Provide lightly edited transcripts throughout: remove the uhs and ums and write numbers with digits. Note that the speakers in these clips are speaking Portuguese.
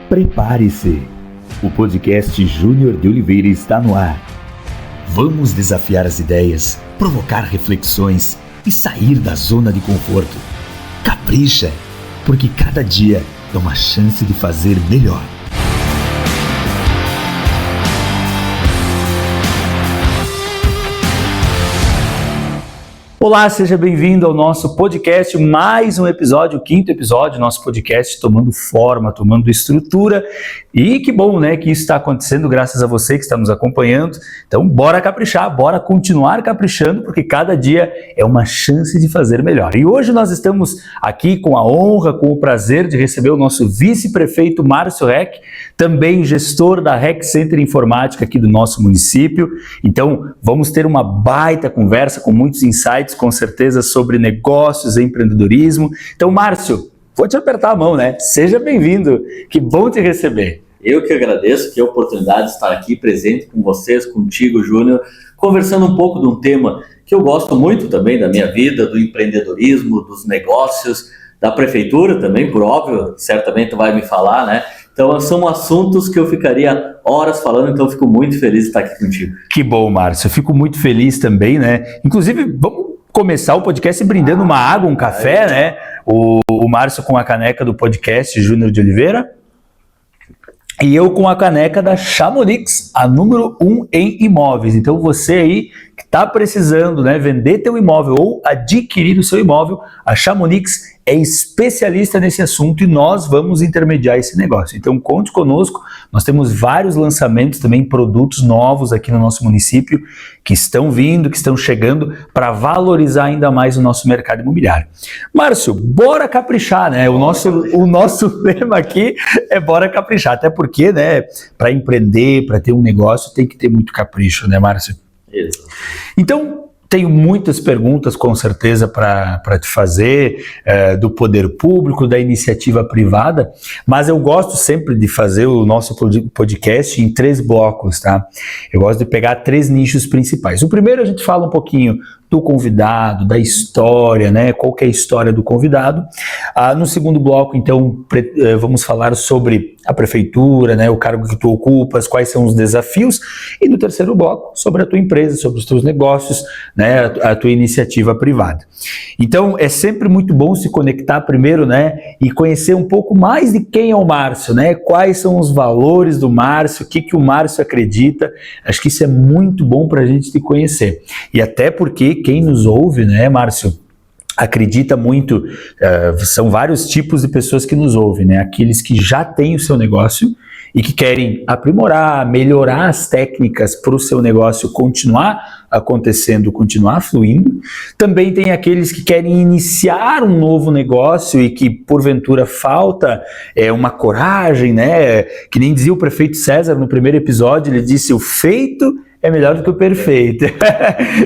Prepare-se! O podcast Júnior de Oliveira está no ar. Vamos desafiar as ideias, provocar reflexões e sair da zona de conforto. Capricha, porque cada dia é uma chance de fazer melhor. Olá, seja bem-vindo ao nosso podcast, mais um episódio, o 5º episódio do nosso podcast, tomando forma, tomando estrutura. E que bom, né, que isso está acontecendo graças a você que está nos acompanhando. Então, bora caprichar, bora continuar caprichando, porque cada dia é uma chance de fazer melhor. E hoje nós estamos aqui com a honra, com o prazer de receber o nosso vice-prefeito Márcio Reck, também gestor da Reck Center Informática aqui do nosso município. Então, vamos ter uma baita conversa com muitos insights, com certeza, sobre negócios e empreendedorismo. Então, Márcio, vou te apertar a mão, né? Seja bem-vindo, que bom te receber. Eu que agradeço que a oportunidade de estar aqui presente com vocês, contigo, Júnior, conversando um pouco de um tema que eu gosto muito também da minha vida, do empreendedorismo, dos negócios, da prefeitura também, por óbvio, certamente tu vai me falar, né? Então, são assuntos que eu ficaria horas falando, então eu fico muito feliz de estar aqui contigo. Que bom, Márcio, eu fico muito feliz também, né? Inclusive, vamos começar o podcast brindando uma água, um café, né? O Márcio com a caneca do podcast Júnior de Oliveira e eu com a caneca da Chamonix, a número 1 em imóveis. Então você aí que está precisando, né, vender teu imóvel ou adquirir o seu imóvel, a Chamonix é especialista nesse assunto e nós vamos intermediar esse negócio. Então conte conosco, nós temos vários lançamentos também, produtos novos aqui no nosso município que estão vindo, que estão chegando para valorizar ainda mais o nosso mercado imobiliário. Márcio, bora caprichar, né? O nosso lema aqui é bora caprichar, até porque, né, para empreender, para ter um negócio tem que ter muito capricho, né, Márcio? Isso. Então, tenho muitas perguntas, com certeza, para te fazer, do poder público, da iniciativa privada, mas eu gosto sempre de fazer o nosso podcast em 3 blocos, tá? Eu gosto de pegar 3 nichos principais. O primeiro a gente fala um pouquinho do convidado, da história, né? Qual que é a história do convidado. No segundo bloco, então, vamos falar sobre a prefeitura, né? O cargo que tu ocupas, quais são os desafios. E no terceiro bloco, sobre a tua empresa, sobre os teus negócios, né? A tua iniciativa privada. Então, é sempre muito bom se conectar primeiro, né? E conhecer um pouco mais de quem é o Márcio, né? Quais são os valores do Márcio, o que o Márcio acredita. Acho que isso é muito bom para a gente te conhecer. E até porque quem nos ouve, né, Márcio, acredita muito, são vários tipos de pessoas que nos ouvem, né? Aqueles que já têm o seu negócio e que querem aprimorar, melhorar as técnicas para o seu negócio continuar acontecendo, continuar fluindo. Também tem aqueles que querem iniciar um novo negócio e que porventura falta uma coragem, né? Que nem dizia o prefeito César no primeiro episódio, ele disse: o feito é melhor do que o perfeito.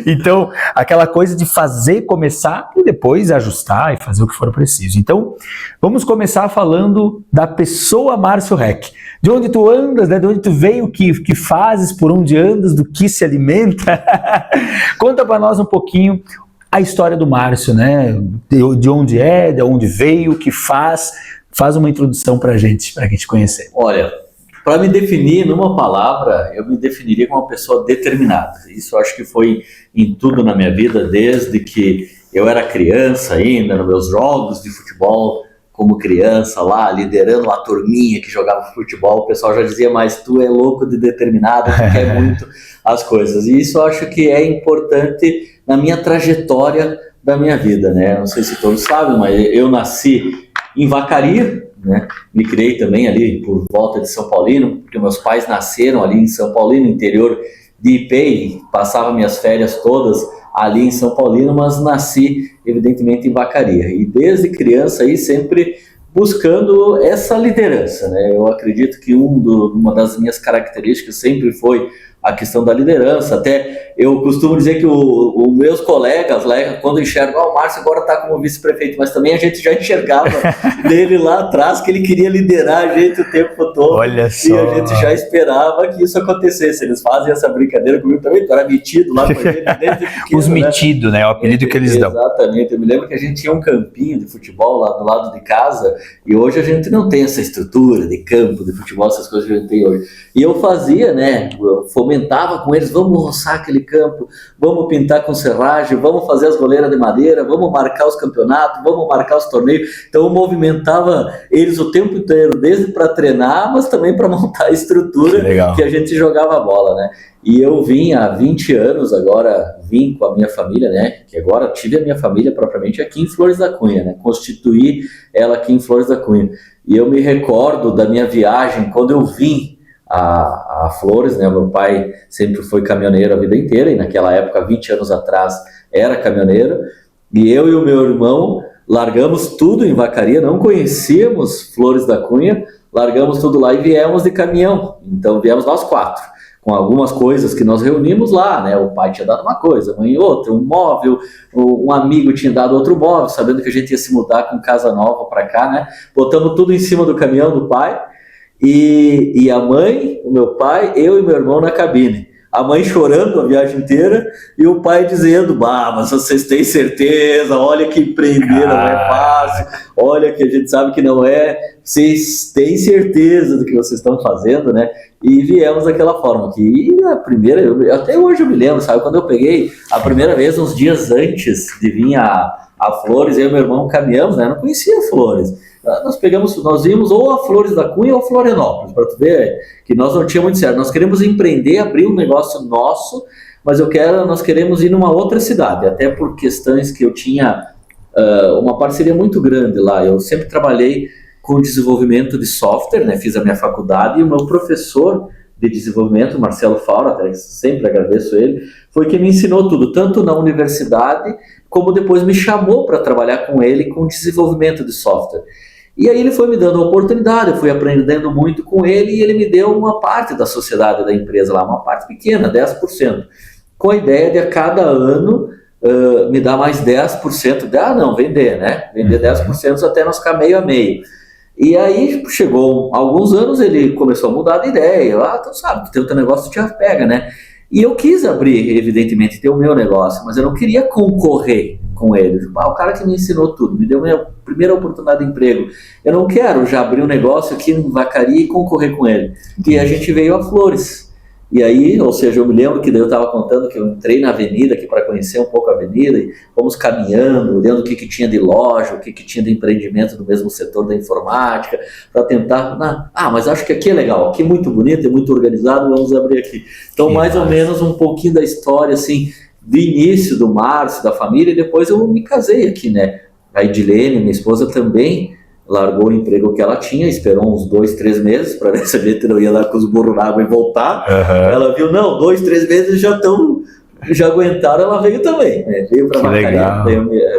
Então, aquela coisa de fazer, começar e depois ajustar e fazer o que for preciso. Então, vamos começar falando da pessoa Márcio Reck. De onde tu andas, né? De onde tu veio, o que fazes, por onde andas, do que se alimenta. Conta para nós um pouquinho a história do Márcio, né? De onde é, de onde veio, o que faz. Faz uma introdução para a gente conhecer. Olha, para me definir numa palavra, eu me definiria como uma pessoa determinada. Isso eu acho que foi em tudo na minha vida, desde que eu era criança ainda, nos meus jogos de futebol, como criança lá, liderando uma turminha que jogava futebol, o pessoal já dizia: mas tu é louco de determinado, tu quer muito as coisas. E isso eu acho que é importante na minha trajetória da minha vida, né? Não sei se todos sabem, mas eu nasci em Vacaria, né? Me criei também ali por volta de São Paulino, porque meus pais nasceram ali em São Paulino, interior de Ipê, passava minhas férias todas ali em São Paulino, mas nasci evidentemente em Vacaria, e desde criança aí sempre buscando essa liderança, né? Eu acredito que uma das minhas características sempre foi a questão da liderança. Até eu costumo dizer que os meus colegas, quando enxergam, o Márcio agora está como vice-prefeito, mas também a gente já enxergava dele lá atrás que ele queria liderar a gente o tempo todo. Olha só. E a gente já esperava que isso acontecesse. Eles fazem essa brincadeira comigo também, tu era metido lá com a gente desde pequeno. Os metidos, né? O apelido que eles dão. Exatamente. Eu me lembro que a gente tinha um campinho de futebol lá do lado de casa, e hoje a gente não tem essa estrutura de campo, de futebol, essas coisas que a gente tem hoje. E eu fazia, né? Eu fomentava com eles, vamos roçar aquele campo, vamos pintar com serragem, vamos fazer as goleiras de madeira, vamos marcar os campeonatos, vamos marcar os torneios. Então eu movimentava eles o tempo inteiro, desde para treinar, mas também para montar a estrutura que a gente jogava a bola, né? E eu vim há 20 anos, agora vim com a minha família, né? Que agora tive a minha família propriamente aqui em Flores da Cunha, né? Constituí ela aqui em Flores da Cunha. E eu me recordo da minha viagem, quando eu vim a Flores, né? Meu pai sempre foi caminhoneiro a vida inteira, e naquela época, 20 anos atrás, era caminhoneiro. E eu e o meu irmão largamos tudo em Vacaria, não conhecíamos Flores da Cunha, largamos tudo lá e viemos de caminhão. Então viemos nós 4. Com algumas coisas que nós reunimos lá, né? O pai tinha dado uma coisa, a mãe outra, um móvel, um amigo tinha dado outro móvel, sabendo que a gente ia se mudar com casa nova para cá, né? Botamos tudo em cima do caminhão do pai, e a mãe, o meu pai, eu e meu irmão na cabine. A mãe chorando a viagem inteira e o pai dizendo, mas vocês têm certeza, olha que empreender não é fácil, olha que a gente sabe que não é, vocês têm certeza do que vocês estão fazendo, né? E viemos daquela forma. E a primeira, até hoje eu me lembro, sabe? Quando eu peguei a primeira vez, uns dias antes de vir a Flores, eu e meu irmão caminhamos, né? Eu não conhecia Flores. Nós vimos ou a Flores da Cunha ou Florianópolis, para tu ver que nós não tínhamos muito certo. Nós queremos empreender, abrir um negócio nosso, mas nós queremos ir numa outra cidade, até por questões que eu tinha uma parceria muito grande lá. Eu sempre trabalhei com desenvolvimento de software, né? Fiz a minha faculdade, e o meu professor de desenvolvimento, Marcelo Faura, até sempre agradeço ele, foi quem me ensinou tudo, tanto na universidade, como depois me chamou para trabalhar com ele com desenvolvimento de software. E aí ele foi me dando a oportunidade, eu fui aprendendo muito com ele, e ele me deu uma parte da sociedade da empresa lá, uma parte pequena, 10%, com a ideia de a cada ano me dar mais 10%, vender, né? Vender 10% até nós ficar meio a meio. E aí chegou alguns anos, ele começou a mudar de ideia, tu sabe, tu tem o teu negócio, tu já pega, né? E eu quis abrir, evidentemente, ter o meu negócio, mas eu não queria concorrer com ele. O cara que me ensinou tudo, me deu a minha primeira oportunidade de emprego. Eu não quero já abrir um negócio aqui em Vacaria e concorrer com ele. E a gente veio a Flores. E aí, ou seja, eu me lembro que daí eu estava contando que eu entrei na avenida aqui para conhecer um pouco a avenida, e fomos caminhando, olhando o que tinha de loja, o que tinha de empreendimento no mesmo setor da informática, para tentar, mas acho que aqui é legal, aqui é muito bonito, é muito organizado, vamos abrir aqui. Então, mais ou menos um pouquinho da história, assim, do início do Márcio, da família, e depois eu me casei aqui, né? A Edilene, minha esposa, também largou o emprego que ela tinha, esperou uns 2, 3 meses para ver se a gente não ia lá com os burros na água e voltar. Ela viu, 2, 3 meses já aguentaram, ela veio também, né? Veio para Vacaria,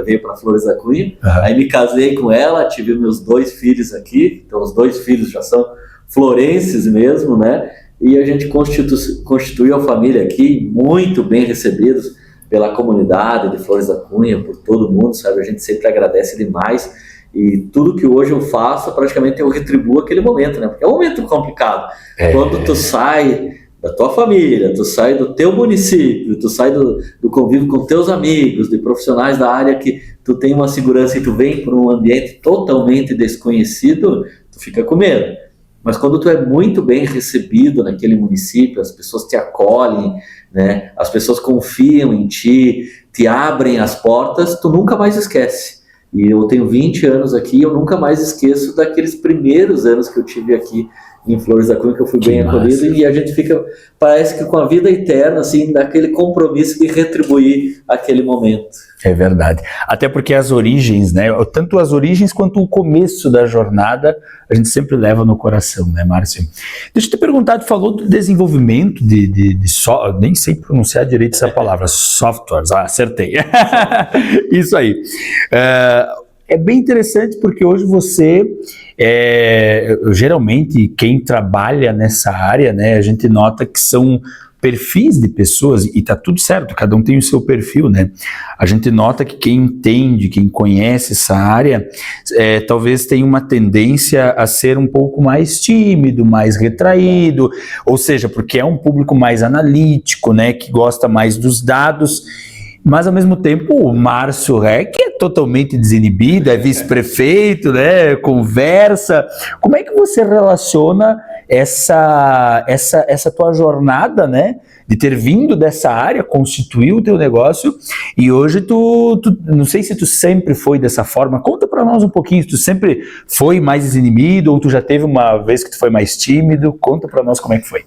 veio para Flores da Cunha, aí me casei com ela, tive meus 2 filhos aqui, então os 2 filhos já são florenses mesmo, né? E a gente constituiu a família aqui, muito bem recebidos pela comunidade de Flores da Cunha, por todo mundo, sabe? A gente sempre agradece demais. E tudo que hoje eu faço, praticamente eu retribuo aquele momento, né? Porque é um momento complicado. Quando tu sai da tua família, tu sai do teu município, tu sai do convívio com teus amigos, de profissionais da área que tu tem uma segurança e tu vem para um ambiente totalmente desconhecido, tu fica com medo. Mas quando tu é muito bem recebido naquele município, as pessoas te acolhem, né? As pessoas confiam em ti, te abrem as portas, tu nunca mais esquece. E eu tenho 20 anos aqui e eu nunca mais esqueço daqueles primeiros anos que eu tive aqui em Flores da Cunha, que eu fui bem acolhido, e a gente fica, parece que com a vida eterna, assim, daquele compromisso de retribuir aquele momento. É verdade. Até porque as origens, né, tanto as origens quanto o começo da jornada, a gente sempre leva no coração, né, Márcio? Deixa eu te perguntar, tu falou do desenvolvimento de nem sei pronunciar direito essa palavra, softwares, acertei. Isso aí. É bem interessante porque hoje você, geralmente quem trabalha nessa área, né, a gente nota que são perfis de pessoas, e tá tudo certo, cada um tem o seu perfil, né? A gente nota que quem entende, quem conhece essa área, talvez tenha uma tendência a ser um pouco mais tímido, mais retraído, ou seja, porque é um público mais analítico, né? Que gosta mais dos dados. Mas, ao mesmo tempo, o Márcio Reck é totalmente desinibido, é vice-prefeito, né, conversa. Como é que você relaciona essa tua jornada, né, de ter vindo dessa área, constituir o teu negócio, e hoje não sei se tu sempre foi dessa forma, conta para nós um pouquinho, se tu sempre foi mais desinibido, ou tu já teve uma vez que tu foi mais tímido, conta para nós como é que foi.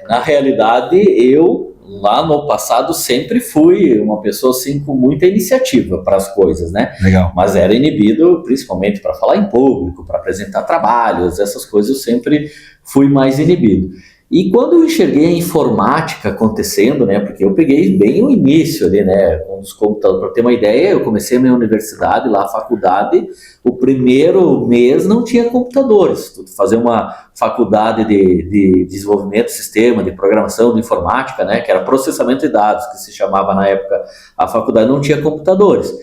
Na realidade, eu... lá no passado sempre fui uma pessoa assim com muita iniciativa para as coisas, né? Legal. Mas era inibido principalmente para falar em público, para apresentar trabalhos, essas coisas eu sempre fui mais inibido. E quando eu enxerguei a informática acontecendo, né, porque eu peguei bem o início ali, né, com os computadores, para ter uma ideia, eu comecei a minha universidade, lá a faculdade, o primeiro mês não tinha computadores. Fazer uma faculdade de desenvolvimento de sistema, de programação, de informática, né, que era processamento de dados, que se chamava na época a faculdade, não tinha computadores.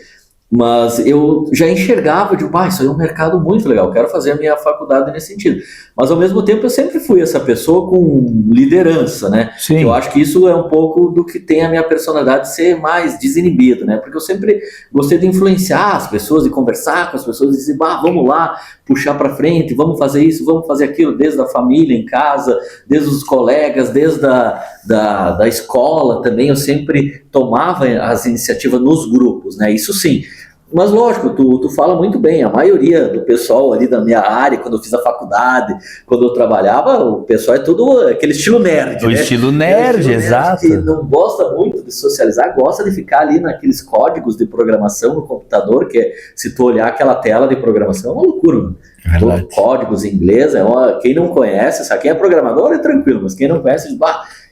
Mas eu já enxergava, isso aí é um mercado muito legal, quero fazer a minha faculdade nesse sentido. Mas ao mesmo tempo eu sempre fui essa pessoa com liderança, né? Sim. Eu acho que isso é um pouco do que tem a minha personalidade de ser mais desinibido, né? Porque eu sempre gostei de influenciar as pessoas, de conversar com as pessoas, de dizer, vamos lá, puxar para frente, vamos fazer isso, vamos fazer aquilo, desde a família, em casa, desde os colegas, desde da escola também, eu sempre tomava as iniciativas nos grupos, né? Isso sim. Mas lógico, tu fala muito bem, a maioria do pessoal ali da minha área, quando eu fiz a faculdade, quando eu trabalhava, o pessoal é tudo aquele estilo nerd, né? Estilo nerd, exato. Que não gosta muito de socializar, gosta de ficar ali naqueles códigos de programação no computador, que se tu olhar aquela tela de programação é uma loucura, mano. Códigos em inglês, quem não conhece, sabe? Quem é programador é tranquilo, mas quem não conhece, diz,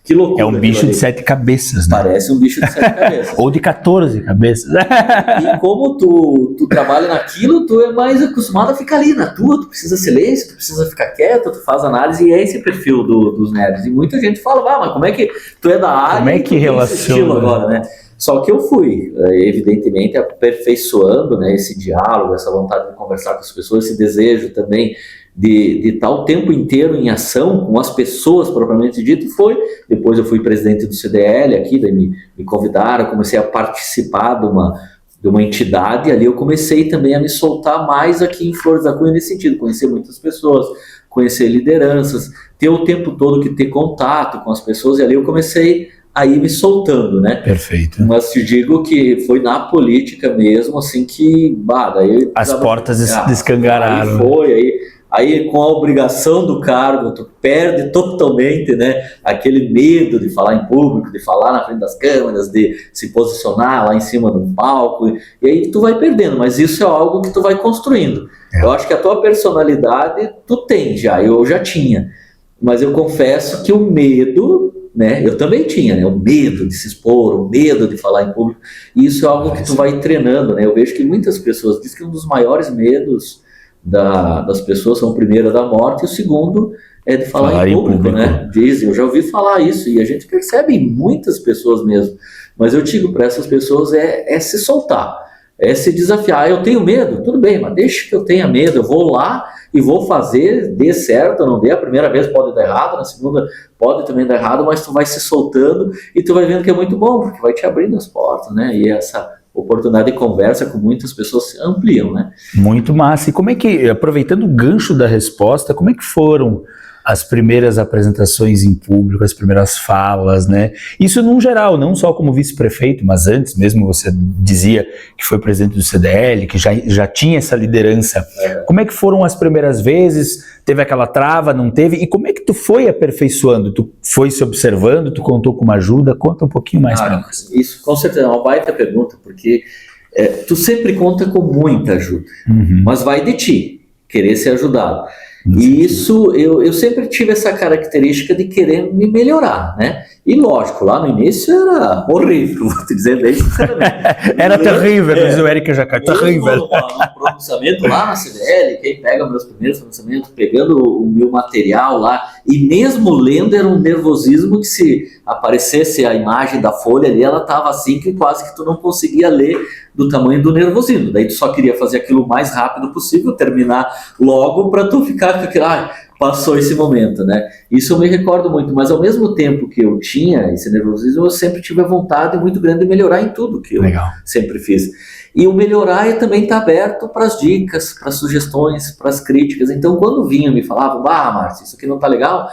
que loucura. É um bicho de 7 cabeças, né? Parece um bicho de 7 cabeças. Ou de 14 cabeças. E como tu trabalha naquilo, tu é mais acostumado a ficar ali na tua, tu precisa silêncio, tu precisa ficar quieto, tu faz análise, e é esse perfil dos nerds. E muita gente fala, mas como é que tu é da área? Como é que relaciona agora, né? Só que eu fui, evidentemente, aperfeiçoando, né, esse diálogo, essa vontade de conversar com as pessoas, esse desejo também de estar o tempo inteiro em ação com as pessoas propriamente dito. Depois eu fui presidente do CDL aqui, daí me convidaram, comecei a participar de uma entidade, e ali eu comecei também a me soltar mais aqui em Flores da Cunha nesse sentido, conhecer muitas pessoas, conhecer lideranças, ter o tempo todo que ter contato com as pessoas, e ali eu comecei aí me soltando, né? Perfeito. Mas te digo que foi na política mesmo, assim, que, daí... As portas descangararam. Aí com a obrigação do cargo, tu perde totalmente, né, aquele medo de falar em público, de falar na frente das câmeras, de se posicionar lá em cima de um palco, e aí tu vai perdendo, mas isso é algo que tu vai construindo. Eu acho que a tua personalidade tu tem já, eu já tinha, mas eu confesso que o medo, né, eu também tinha, né, o medo de se expor, o medo de falar em público, e isso é algo que tu vai treinando, né. Eu vejo que muitas pessoas dizem que um dos maiores medos das pessoas são o primeiro da morte, e o segundo é de falar em público, né? Dizem, eu já ouvi falar isso, e a gente percebe em muitas pessoas mesmo, mas eu digo para essas pessoas é se soltar, é se desafiar. Eu tenho medo, tudo bem, mas deixa que eu tenha medo, eu vou lá e vou fazer, dê certo ou não dê, a primeira vez pode dar errado, na segunda pode também dar errado, mas tu vai se soltando e tu vai vendo que é muito bom, porque vai te abrindo as portas, né? E essa oportunidade de conversa com muitas pessoas se ampliam, né? Muito massa. E como é que, aproveitando o gancho da resposta, como é que foram as primeiras apresentações em público, as primeiras falas, né? Isso num geral, não só como vice-prefeito, mas antes mesmo você dizia que foi presidente do CDL, que já tinha essa liderança. Como é que foram as primeiras vezes? Teve aquela trava, não teve? E como é que tu foi aperfeiçoando? Tu foi se observando, tu contou com uma ajuda? Conta um pouquinho mais para nós. Isso, com certeza, é uma baita pergunta, porque tu sempre conta com muita ajuda, mas vai de ti querer ser ajudado. E isso, eu sempre tive essa característica de querer me melhorar, né? E lógico, lá no início era horrível, vou te dizer bem sinceramente. Era terrível, diz o Érica Jacquard, terrível. No pronunciamento lá na CDL, quem pega meus primeiros pronunciamentos, pegando o meu material lá, e mesmo lendo era um nervosismo que se aparecesse a imagem da folha ali, ela tava assim que quase que tu não conseguia ler do tamanho do nervosismo. Daí tu só queria fazer aquilo o mais rápido possível, terminar logo para tu ficar com aquilo, passou esse momento, né? Isso eu me recordo muito, mas ao mesmo tempo que eu tinha esse nervosismo, eu sempre tive a vontade muito grande de melhorar em tudo que eu sempre fiz. E o melhorar é também estar aberto para as dicas, para as sugestões, para as críticas. Então, quando vinham me falavam, Márcio, isso aqui não tá legal,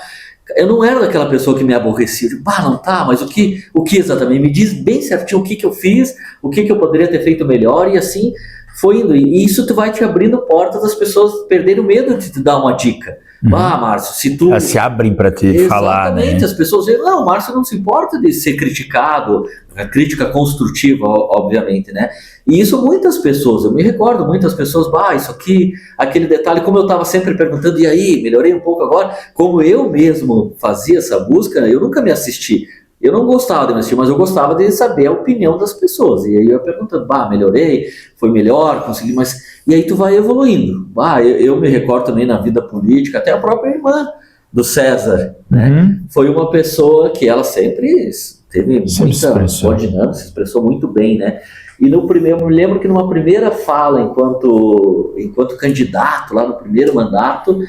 eu não era daquela pessoa que me aborrecia, de, não tá, mas o que exatamente? Me diz bem certinho o que eu fiz, o que eu poderia ter feito melhor, e assim foi indo. E isso tu vai te abrindo portas das pessoas perderem o medo de te dar uma dica. Márcio, se tu... Elas se abrem para te falar, né? Exatamente, as pessoas dizem, não, o Márcio não se importa de ser criticado, a crítica construtiva, obviamente, né? E isso muitas pessoas, eu me recordo, muitas pessoas, isso aqui, aquele detalhe, como eu estava sempre perguntando, e aí, melhorei um pouco agora? Como eu mesmo fazia essa busca, eu nunca me assisti. Eu não gostava de me assistir, mas eu gostava de saber a opinião das pessoas. E aí eu ia perguntando, melhorei, foi melhor, consegui mais... E aí tu vai evoluindo. Eu me recordo também na vida política, até a própria irmã do César, né? Foi uma pessoa que ela sempre teve muita boa dinâmica, se expressou muito bem, né? E no primeiro, eu me lembro que numa primeira fala, enquanto candidato, lá no primeiro mandato,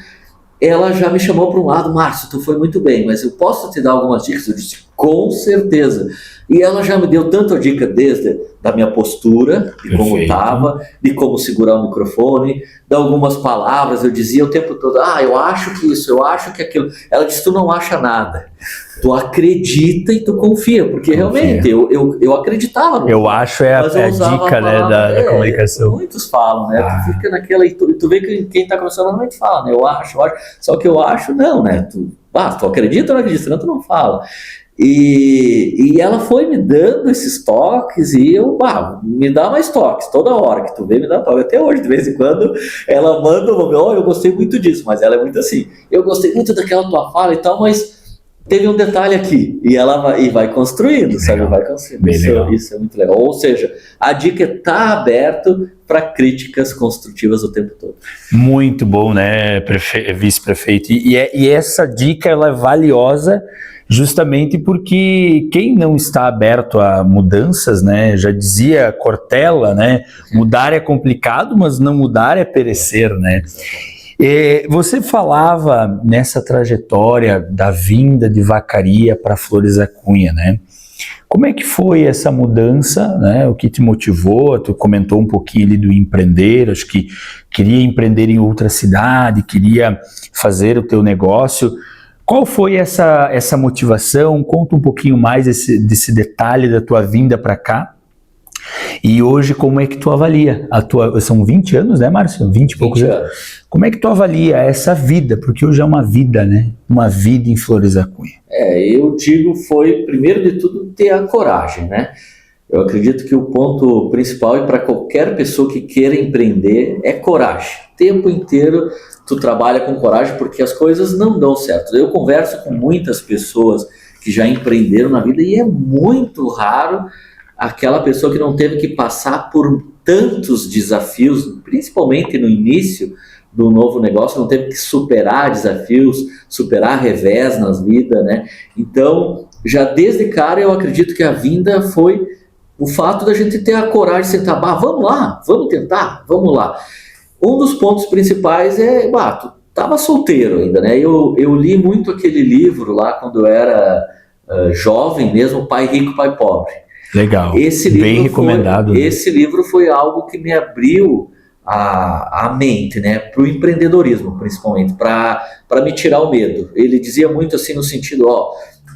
ela já me chamou para um lado, Márcio, tu foi muito bem, mas eu posso te dar algumas dicas? Eu disse, com certeza. E ela já me deu tanta dica desde da minha postura, de como estava, de como segurar o microfone, de algumas palavras, eu dizia o tempo todo, eu acho que isso, eu acho que aquilo. Ela disse, tu não acha nada, tu acredita e tu confia, porque realmente eu acreditava. Eu acho a dica, né, da comunicação. Muitos falam, né, tu fica naquela, e tu vê que quem está conversando normalmente fala, né, eu acho, só que eu acho não, né, tu acredita ou não acredita, senão tu não fala. E ela foi me dando esses toques e eu, me dá mais toques, toda hora que tu vê me dá toque, até hoje, de vez em quando ela manda eu gostei muito disso, mas ela é muito assim, eu gostei muito daquela tua fala e tal, mas teve um detalhe aqui, e ela vai construindo, sabe, vai construindo, isso é muito legal, ou seja, a dica é estar aberto para críticas construtivas o tempo todo. Muito bom, né, vice-prefeito, e essa dica ela é valiosa justamente porque quem não está aberto a mudanças, né, já dizia Cortella, né, mudar é complicado, mas não mudar é perecer, né. Você falava nessa trajetória da vinda de Vacaria para Flores da Cunha, né? Como é que foi essa mudança, né? O que te motivou? Tu comentou um pouquinho ali do empreender, acho que queria empreender em outra cidade, queria fazer o teu negócio. Qual foi essa motivação? Conta um pouquinho mais desse detalhe da tua vinda para cá. E hoje, como é que tu avalia? São 20 anos, né, Márcio? 20 e poucos anos. Como é que tu avalia essa vida? Porque hoje é uma vida, né? Uma vida em Flores da Cunha. Eu digo, foi, primeiro de tudo, ter a coragem, né? Eu acredito que o ponto principal para qualquer pessoa que queira empreender é coragem. O tempo inteiro tu trabalha com coragem porque as coisas não dão certo. Eu converso com muitas pessoas que já empreenderam na vida e é muito raro aquela pessoa que não teve que passar por tantos desafios, principalmente no início do novo negócio, não teve que superar desafios, superar revés nas vidas, né? Então, já desde cara eu acredito que a vinda foi o fato da gente ter a coragem de sentar, vamos lá, vamos tentar, vamos lá. Um dos pontos principais é, tu estava solteiro ainda, né? Eu li muito aquele livro lá quando eu era jovem mesmo, Pai Rico, Pai Pobre. Legal, esse livro bem recomendado. Esse livro foi algo que me abriu a mente, né, para o empreendedorismo, principalmente, para me tirar o medo. Ele dizia muito assim no sentido,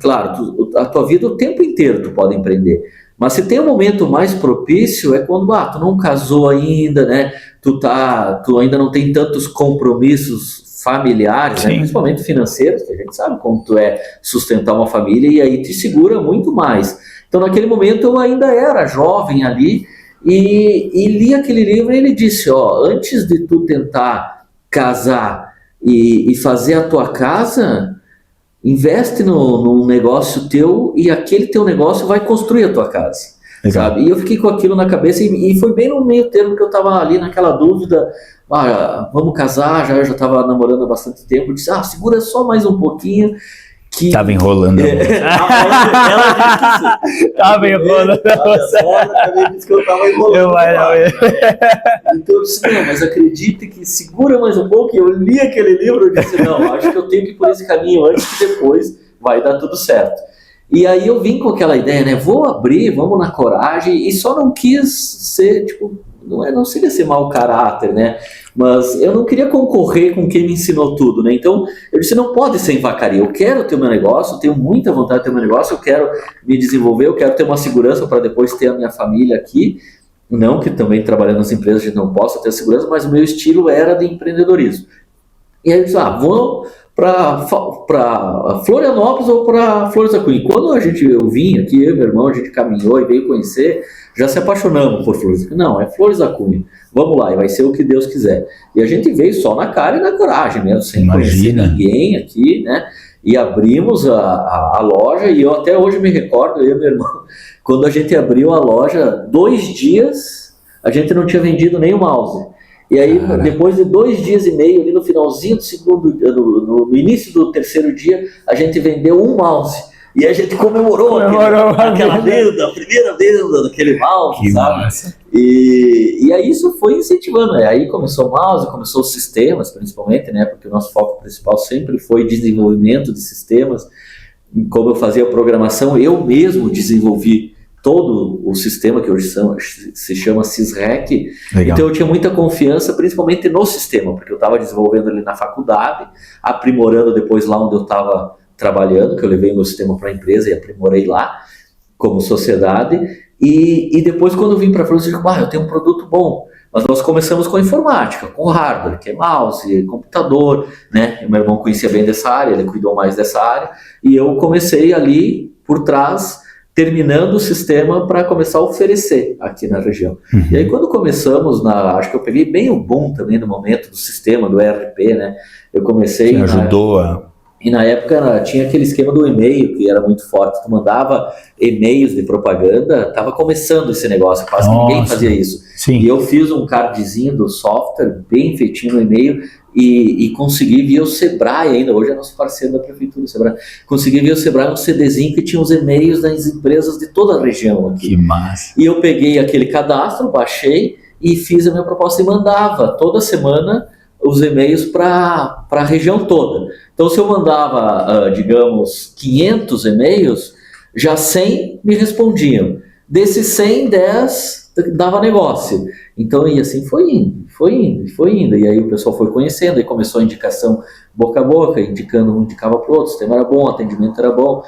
claro, a tua vida o tempo inteiro tu pode empreender, mas se tem um momento mais propício é quando tu não casou ainda, né, tu ainda não tem tantos compromissos familiares, né, principalmente financeiros, que a gente sabe como tu é sustentar uma família e aí te segura muito mais. Então naquele momento eu ainda era jovem ali e li aquele livro e ele disse, antes de tu tentar casar e fazer a tua casa, investe num negócio teu e aquele teu negócio vai construir a tua casa. Legal. Sabe? E eu fiquei com aquilo na cabeça e foi bem no meio termo que eu estava ali naquela dúvida, vamos casar, eu já estava namorando há bastante tempo, eu disse, segura só mais um pouquinho, que... Tava enrolando. Ela disse que Tava enrolando. Ela também disse que eu tava enrolando. Então eu disse, não, mas acredite que segura mais um pouco. Eu li aquele livro e disse, não, acho que eu tenho que ir por esse caminho antes que depois vai dar tudo certo. E aí eu vim com aquela ideia, né, vou abrir, vamos na coragem, e só não quis ser, tipo, não seria ser mau caráter, né, mas eu não queria concorrer com quem me ensinou tudo, né, então eu disse, não pode ser em vacaria, eu quero ter o meu negócio, tenho muita vontade de ter o meu negócio, eu quero me desenvolver, eu quero ter uma segurança para depois ter a minha família aqui, não que também trabalhando nas empresas a gente não possa ter segurança, mas o meu estilo era de empreendedorismo. E aí eu disse, vamos para Florianópolis ou para Flores da Cunha. Quando eu vim aqui, eu e meu irmão, a gente caminhou e veio conhecer, já se apaixonamos por Flores da Cunha. Não, é Flores da Cunha. Vamos lá, e vai ser o que Deus quiser. E a gente veio só na cara e na coragem mesmo, sem conhecer ninguém aqui, né? E abrimos a loja, e eu até hoje me recordo, eu e meu irmão, quando a gente abriu a loja, 2 dias, a gente não tinha vendido nem o mouse. E aí, depois de 2 dias e meio, ali no finalzinho do segundo, no início do 3º dia, a gente vendeu um mouse. E a gente comemorou aquela venda, a primeira venda daquele mouse, que sabe? Massa. E aí isso foi incentivando, né? Aí começou o mouse, começou os sistemas, principalmente, né? Porque o nosso foco principal sempre foi desenvolvimento de sistemas. Como eu fazia programação, eu mesmo desenvolvi todo o sistema que hoje se chama SysRec. Legal. Então eu tinha muita confiança, principalmente no sistema, porque eu estava desenvolvendo ali na faculdade, aprimorando depois lá onde eu estava trabalhando, que eu levei meu sistema para a empresa e aprimorei lá, como sociedade, e depois quando eu vim para a Flores, eu digo, eu tenho um produto bom, mas nós começamos com informática, com hardware, que é mouse, computador, né? Meu irmão conhecia bem dessa área, ele cuidou mais dessa área, e eu comecei ali por trás, terminando o sistema para começar a oferecer aqui na região. Uhum. E aí quando começamos, acho que eu peguei bem o boom também no momento do sistema, do ERP, né? Eu comecei... Que ajudou E na época tinha aquele esquema do e-mail, que era muito forte. Tu mandava e-mails de propaganda, estava começando esse negócio, quase ninguém fazia isso. Sim. E eu fiz um cardzinho do software, bem feitinho no e-mail, e consegui via o Sebrae ainda, hoje é nosso parceiro da prefeitura, o Sebrae. Consegui via o Sebrae um CDzinho que tinha os e-mails das empresas de toda a região aqui. Que massa! E eu peguei aquele cadastro, baixei e fiz a minha proposta e mandava toda semana os e-mails para a região toda. Então, se eu mandava, digamos, 500 e-mails, já 100 me respondiam. Desses 100, 10 dava negócio. Então, e assim foi indo. E aí o pessoal foi conhecendo, aí começou a indicação boca a boca, indicava para o outro, o sistema era bom, o atendimento era bom.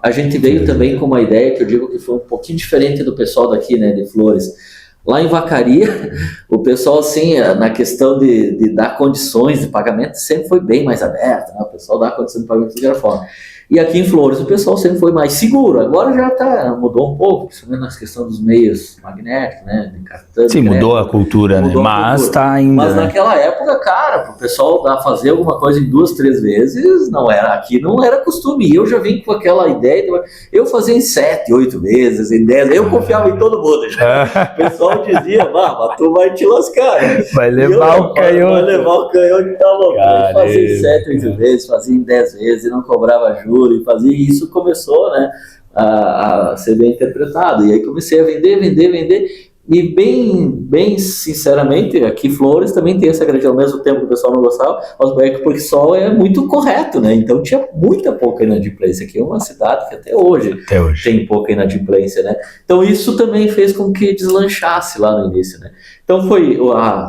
A gente veio também com uma ideia que eu digo que foi um pouquinho diferente do pessoal daqui, né, de Flores. Lá em Vacaria, o pessoal, assim, na questão de dar condições de pagamento, sempre foi bem mais aberto, né? O pessoal dá condição de pagamento de qualquer forma. E aqui em Flores, o pessoal sempre foi mais seguro. Agora já mudou um pouco, principalmente na questão dos meios magnéticos, né? De cartão, sim, mudou a cultura, né? Mas está ainda... Mas naquela época, cara, o pessoal fazer alguma coisa em 2, 3 vezes, aqui não era costume. E eu já vim com aquela ideia, eu fazia em 7, 8 vezes, em 10, eu confiava em todo mundo. O pessoal dizia, mas tu vai te lascar. Né? Vai levar o canhão. Vai levar o canhão de tal louco. Eu fazia em 7, 8 vezes, fazia em 10 vezes, e não cobrava juros. E fazia, e isso começou, né, a ser bem interpretado. E aí comecei a vender. E bem sinceramente, aqui Flores também tem essa grande, ao mesmo tempo que o pessoal não gostava, porque Sol é muito correto, né? Então tinha muita pouca inadimplência. Aqui é uma cidade que até hoje tem pouca inadimplência, né? Então isso também fez com que deslanchasse lá no início, né? Então foi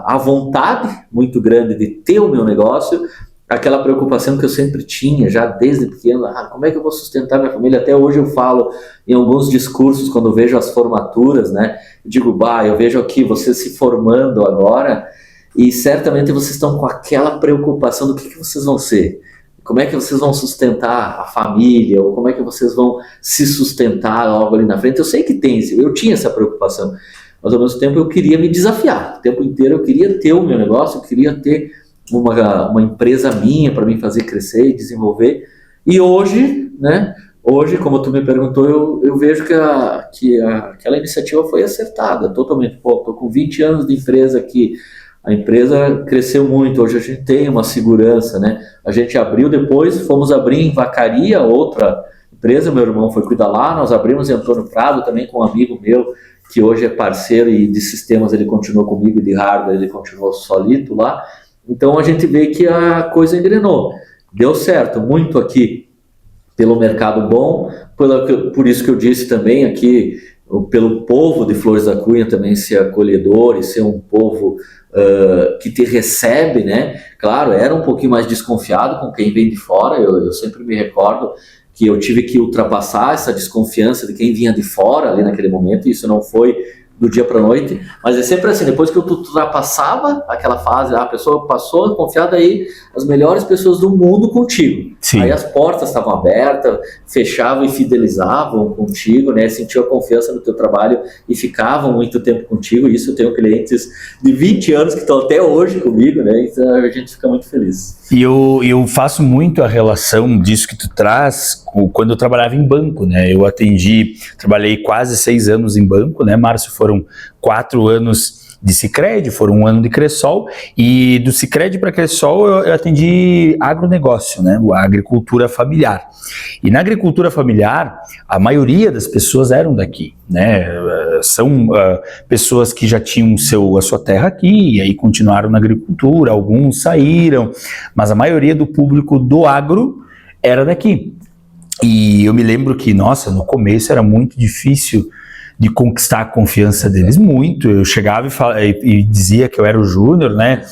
a vontade muito grande de ter o meu negócio, aquela preocupação que eu sempre tinha, já desde pequeno, como é que eu vou sustentar minha família? Até hoje eu falo em alguns discursos, quando eu vejo as formaturas, né? Eu digo, eu vejo aqui vocês se formando agora e certamente vocês estão com aquela preocupação do que vocês vão ser. Como é que vocês vão sustentar a família? Ou como é que vocês vão se sustentar logo ali na frente? Eu sei que eu tinha essa preocupação, mas ao mesmo tempo eu queria me desafiar. O tempo inteiro eu queria ter o meu negócio, eu queria ter uma empresa minha para mim fazer crescer e desenvolver. E hoje, né? Hoje, como tu me perguntou, eu vejo que aquela iniciativa foi acertada totalmente. Pô, tô com 20 anos de empresa aqui, a empresa cresceu muito, hoje a gente tem uma segurança, né? A gente abriu depois, fomos abrir em Vacaria, outra empresa, meu irmão foi cuidar lá, nós abrimos em Antônio Prado também com um amigo meu, que hoje é parceiro e de sistemas ele continuou comigo, de hardware ele continuou solito lá. Então a gente vê que a coisa engrenou, deu certo, muito aqui pelo mercado bom, por isso que eu disse também aqui, pelo povo de Flores da Cunha também ser acolhedor e ser um povo que te recebe, né? Claro, era um pouquinho mais desconfiado com quem vem de fora, eu sempre me recordo que eu tive que ultrapassar essa desconfiança de quem vinha de fora ali naquele momento, e isso não foi do dia para a noite, mas é sempre assim, depois que eu ultrapassava aquela fase, a pessoa passou a confiar, daí as melhores pessoas do mundo contigo. Sim. Aí as portas estavam abertas, fechavam e fidelizavam contigo, né? Sentiam a confiança no teu trabalho e ficavam muito tempo contigo. Isso eu tenho clientes de 20 anos que estão até hoje comigo, né? Então a gente fica muito feliz. E eu faço muito a relação disso que tu traz quando eu trabalhava em banco, né? Eu trabalhei quase 6 anos em banco, né, Márcio? Foram 4 anos de Sicredi, foram 1 ano de Cressol, e do Sicredi para Cressol eu atendi agronegócio, né, a agricultura familiar. E na agricultura familiar, a maioria das pessoas eram daqui, né, são pessoas que já tinham a sua terra aqui, e aí continuaram na agricultura, alguns saíram, mas a maioria do público do agro era daqui. E eu me lembro que, nossa, no começo era muito difícil de conquistar a confiança deles, muito. Eu chegava e dizia que eu era o júnior, né?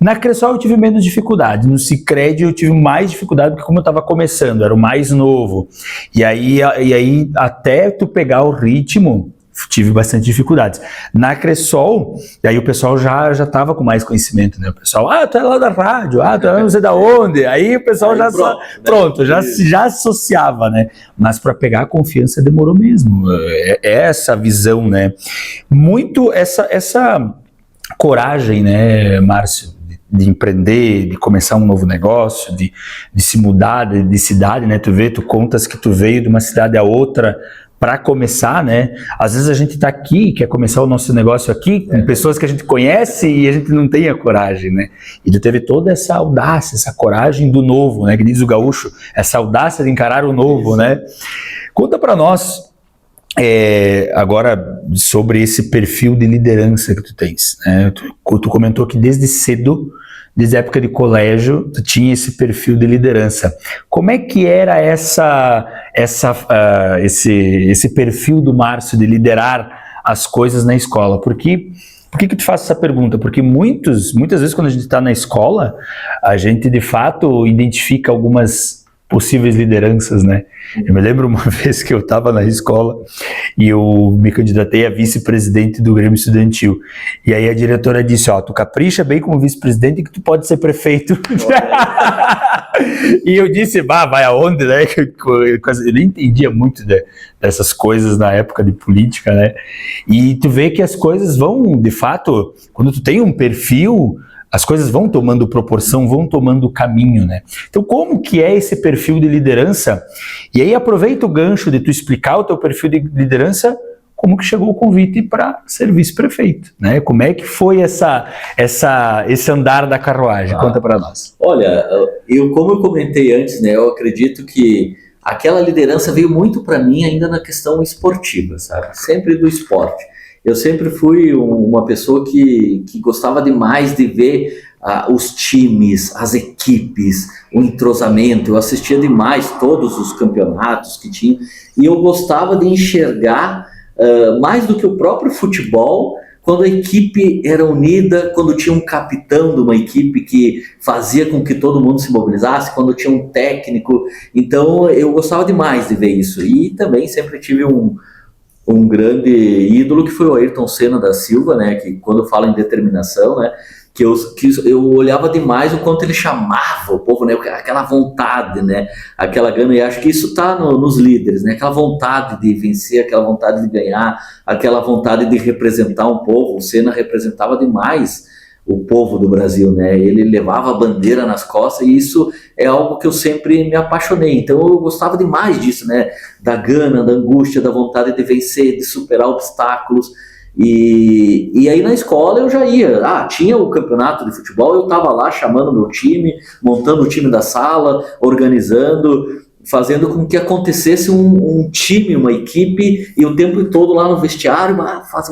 Na Cressol eu tive menos dificuldade, no Sicredi eu tive mais dificuldade, porque como eu estava começando, era o mais novo. E aí até tu pegar o ritmo, tive bastante dificuldades. Na Cressol, aí o pessoal já estava com mais conhecimento, né? O pessoal, tu é lá da rádio, tu é não sei da onde. Aí o pessoal já associava, né? Mas para pegar a confiança demorou mesmo. É essa visão, né? Muito essa coragem, né, Márcio, de empreender, de começar um novo negócio, de se mudar de cidade, né? Tu contas que tu veio de uma cidade a outra para começar, né? Às vezes a gente está aqui, quer começar o nosso negócio aqui com pessoas que a gente conhece e a gente não tem a coragem, né? E tu teve toda essa audácia, essa coragem do novo, né? Que diz o gaúcho, essa audácia de encarar o novo, né? Conta para nós agora sobre esse perfil de liderança que tu tens, né? Tu comentou que desde cedo, desde a época de colégio, tu tinha esse perfil de liderança. Como é que era esse perfil do Márcio de liderar as coisas na escola? Por que tu faz essa pergunta? Porque muitas vezes quando a gente está na escola, a gente de fato identifica algumas possíveis lideranças, né? Eu me lembro uma vez que eu estava na escola e eu me candidatei a vice-presidente do Grêmio Estudantil. E aí a diretora disse, tu capricha bem como vice-presidente que tu pode ser prefeito. E eu disse, vai aonde, né? Eu nem entendia muito dessas coisas na época de política, né? E tu vê que as coisas vão, de fato, quando tu tem um perfil, as coisas vão tomando proporção, vão tomando caminho, né? Então, como que é esse perfil de liderança? E aí aproveita o gancho de tu explicar o teu perfil de liderança, como que chegou o convite para ser vice-prefeito, né? Como é que foi esse andar da carruagem? Conta para nós. Olha, como eu comentei antes, né? Eu acredito que aquela liderança veio muito para mim ainda na questão esportiva, sabe? Sempre do esporte. Eu sempre fui uma pessoa que gostava demais de ver os times, as equipes, o entrosamento. Eu assistia demais todos os campeonatos que tinha e eu gostava de enxergar mais do que o próprio futebol, quando a equipe era unida, quando tinha um capitão de uma equipe que fazia com que todo mundo se mobilizasse, quando tinha um técnico. Então eu gostava demais de ver isso. E também sempre tive um grande ídolo que foi o Ayrton Senna da Silva, né, que quando fala em determinação, né, que eu olhava demais o quanto ele chamava o povo, né, aquela vontade, né, aquela gana, e acho que isso está nos líderes, né, aquela vontade de vencer, aquela vontade de ganhar, aquela vontade de representar um povo. O Senna representava demais o povo do Brasil, né? Ele levava a bandeira nas costas e isso é algo que eu sempre me apaixonei. Então eu gostava demais disso, né? Da gana, da angústia, da vontade de vencer, de superar obstáculos. E aí na escola eu já ia, tinha o campeonato de futebol, eu estava lá chamando meu time, montando o time da sala, organizando, fazendo com que acontecesse um time, uma equipe, e o tempo todo lá no vestiário,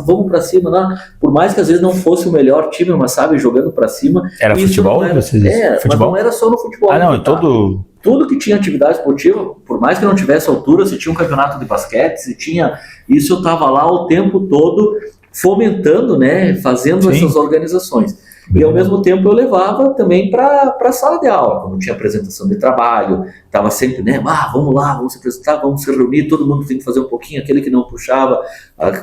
vamos pra cima lá, por mais que às vezes não fosse o melhor time, mas sabe, jogando pra cima. Era futebol? Futebol? Mas não era só no futebol. Tudo que tinha atividade esportiva, por mais que não tivesse altura, se tinha um campeonato de basquete, se tinha isso, eu estava lá o tempo todo fomentando, né, fazendo essas organizações. E ao mesmo tempo eu levava também para a sala de aula, quando tinha apresentação de trabalho, estava sempre, né, vamos lá, vamos se apresentar, vamos se reunir, todo mundo tem que fazer um pouquinho, aquele que não puxava,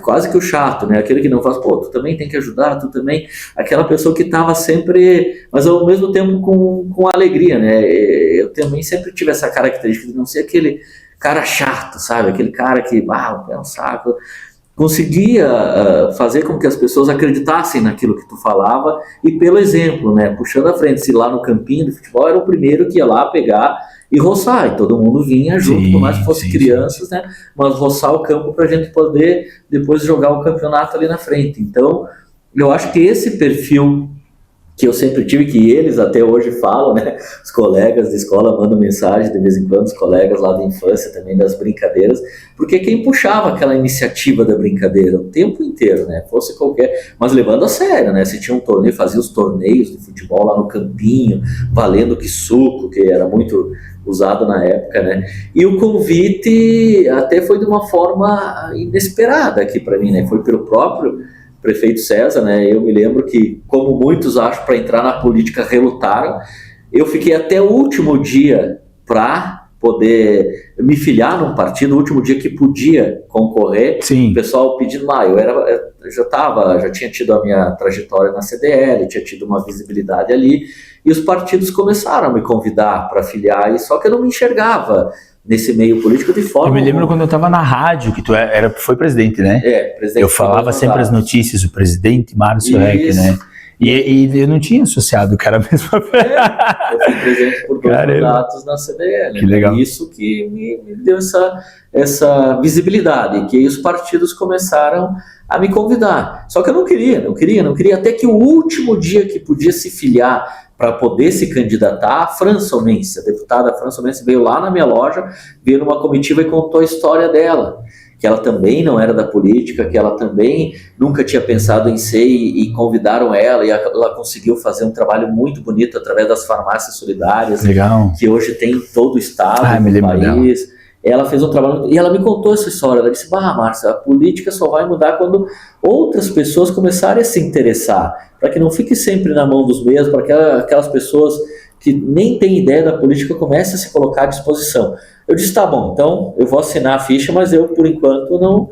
quase que o chato, né, aquele que não faz, tu também tem que ajudar, tu também, aquela pessoa que estava sempre, mas ao mesmo tempo com alegria, né, eu também sempre tive essa característica de não ser aquele cara chato, sabe, aquele cara que, é um saco. Conseguia fazer com que as pessoas acreditassem naquilo que tu falava e pelo exemplo, né, puxando a frente, se lá no campinho de futebol era o primeiro que ia lá pegar e roçar, e todo mundo vinha junto, por mais que fosse crianças, né, mas roçar o campo para a gente poder depois jogar o campeonato ali na frente. Então, eu acho que esse perfil que eu sempre tive, que eles até hoje falam, né, os colegas de escola mandam mensagem de vez em quando, os colegas lá da infância também, das brincadeiras, porque quem puxava aquela iniciativa da brincadeira o tempo inteiro, né, fosse qualquer, mas levando a sério, né, se tinha um torneio, fazia os torneios de futebol lá no campinho, valendo que suco, que era muito usado na época, né, e o convite até foi de uma forma inesperada aqui para mim, né, foi pelo próprio prefeito César, né? Eu me lembro que, como muitos acho, para entrar na política relutaram, eu fiquei até o último dia para poder me filiar num partido, o último dia que podia concorrer. Sim. O pessoal pedindo lá, já tinha tido a minha trajetória na CDL, tinha tido uma visibilidade ali, e os partidos começaram a me convidar para filiar, e só que eu não me enxergava nesse meio político de forma... Eu me lembro quando eu estava na rádio, que tu foi presidente, né? Presidente. Eu falava sempre as notícias, o presidente Márcio Reck, né? E eu não tinha associado que era a mesma coisa. Eu fui presidente por 2 mandatos na CDL. Que legal. Isso que me deu essa visibilidade, que os partidos começaram a me convidar. Só que eu não queria, até que o último dia que podia se filiar para poder se candidatar, a Fran Somense, a deputada Fran Somense veio lá na minha loja, veio numa comitiva e contou a história dela, que ela também não era da política, que ela também nunca tinha pensado em ser, e convidaram ela, e ela conseguiu fazer um trabalho muito bonito através das farmácias solidárias, legal, que hoje tem em todo o estado, no país. Dela. Ela fez um trabalho, e ela me contou essa história, ela disse, Márcia, a política só vai mudar quando outras pessoas começarem a se interessar, para que não fique sempre na mão dos mesmos, para que aquelas pessoas que nem têm ideia da política comecem a se colocar à disposição. Eu disse, tá bom, então eu vou assinar a ficha, mas eu, por enquanto, não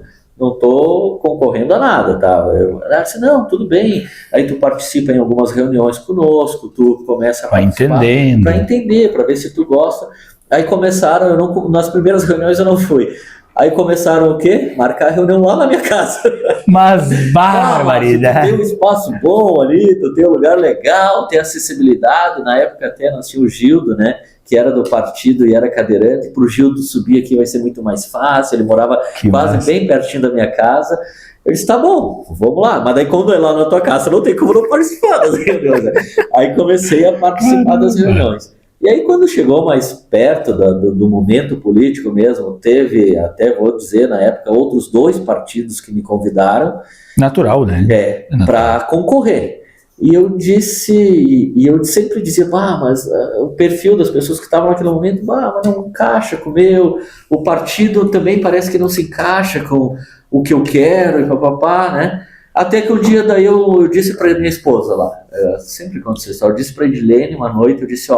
estou concorrendo a nada, tá? Ela disse, não, tudo bem. Aí tu participa em algumas reuniões conosco, tu começa a participar, para entender, para ver se tu gosta. Aí começaram, nas primeiras reuniões eu não fui. Aí começaram o quê? Marcar a reunião lá na minha casa. Mas barbaridade. Tu tem um espaço bom ali, tu tem um lugar legal, tem acessibilidade. Na época até nós tínhamos o Gildo, né? Que era do partido e era cadeirante. Para o Gildo subir aqui vai ser muito mais fácil. Ele morava quase bem pertinho da minha casa. Eu disse, tá bom, vamos lá. Mas daí quando é lá na tua casa, não tem como não participar das reuniões. Né? Aí comecei a participar das reuniões. E aí quando chegou mais perto do momento político mesmo, teve, até vou dizer, na época, outros 2 partidos que me convidaram. Natural, né? Para concorrer. E eu sempre dizia, mas o perfil das pessoas que estavam naquele momento, mas não encaixa com o meu, o partido também parece que não se encaixa com o que eu quero, e papapá, né? Até que um dia daí eu disse para minha esposa lá, sempre aconteceu isso, eu disse para a Edilene uma noite, eu disse,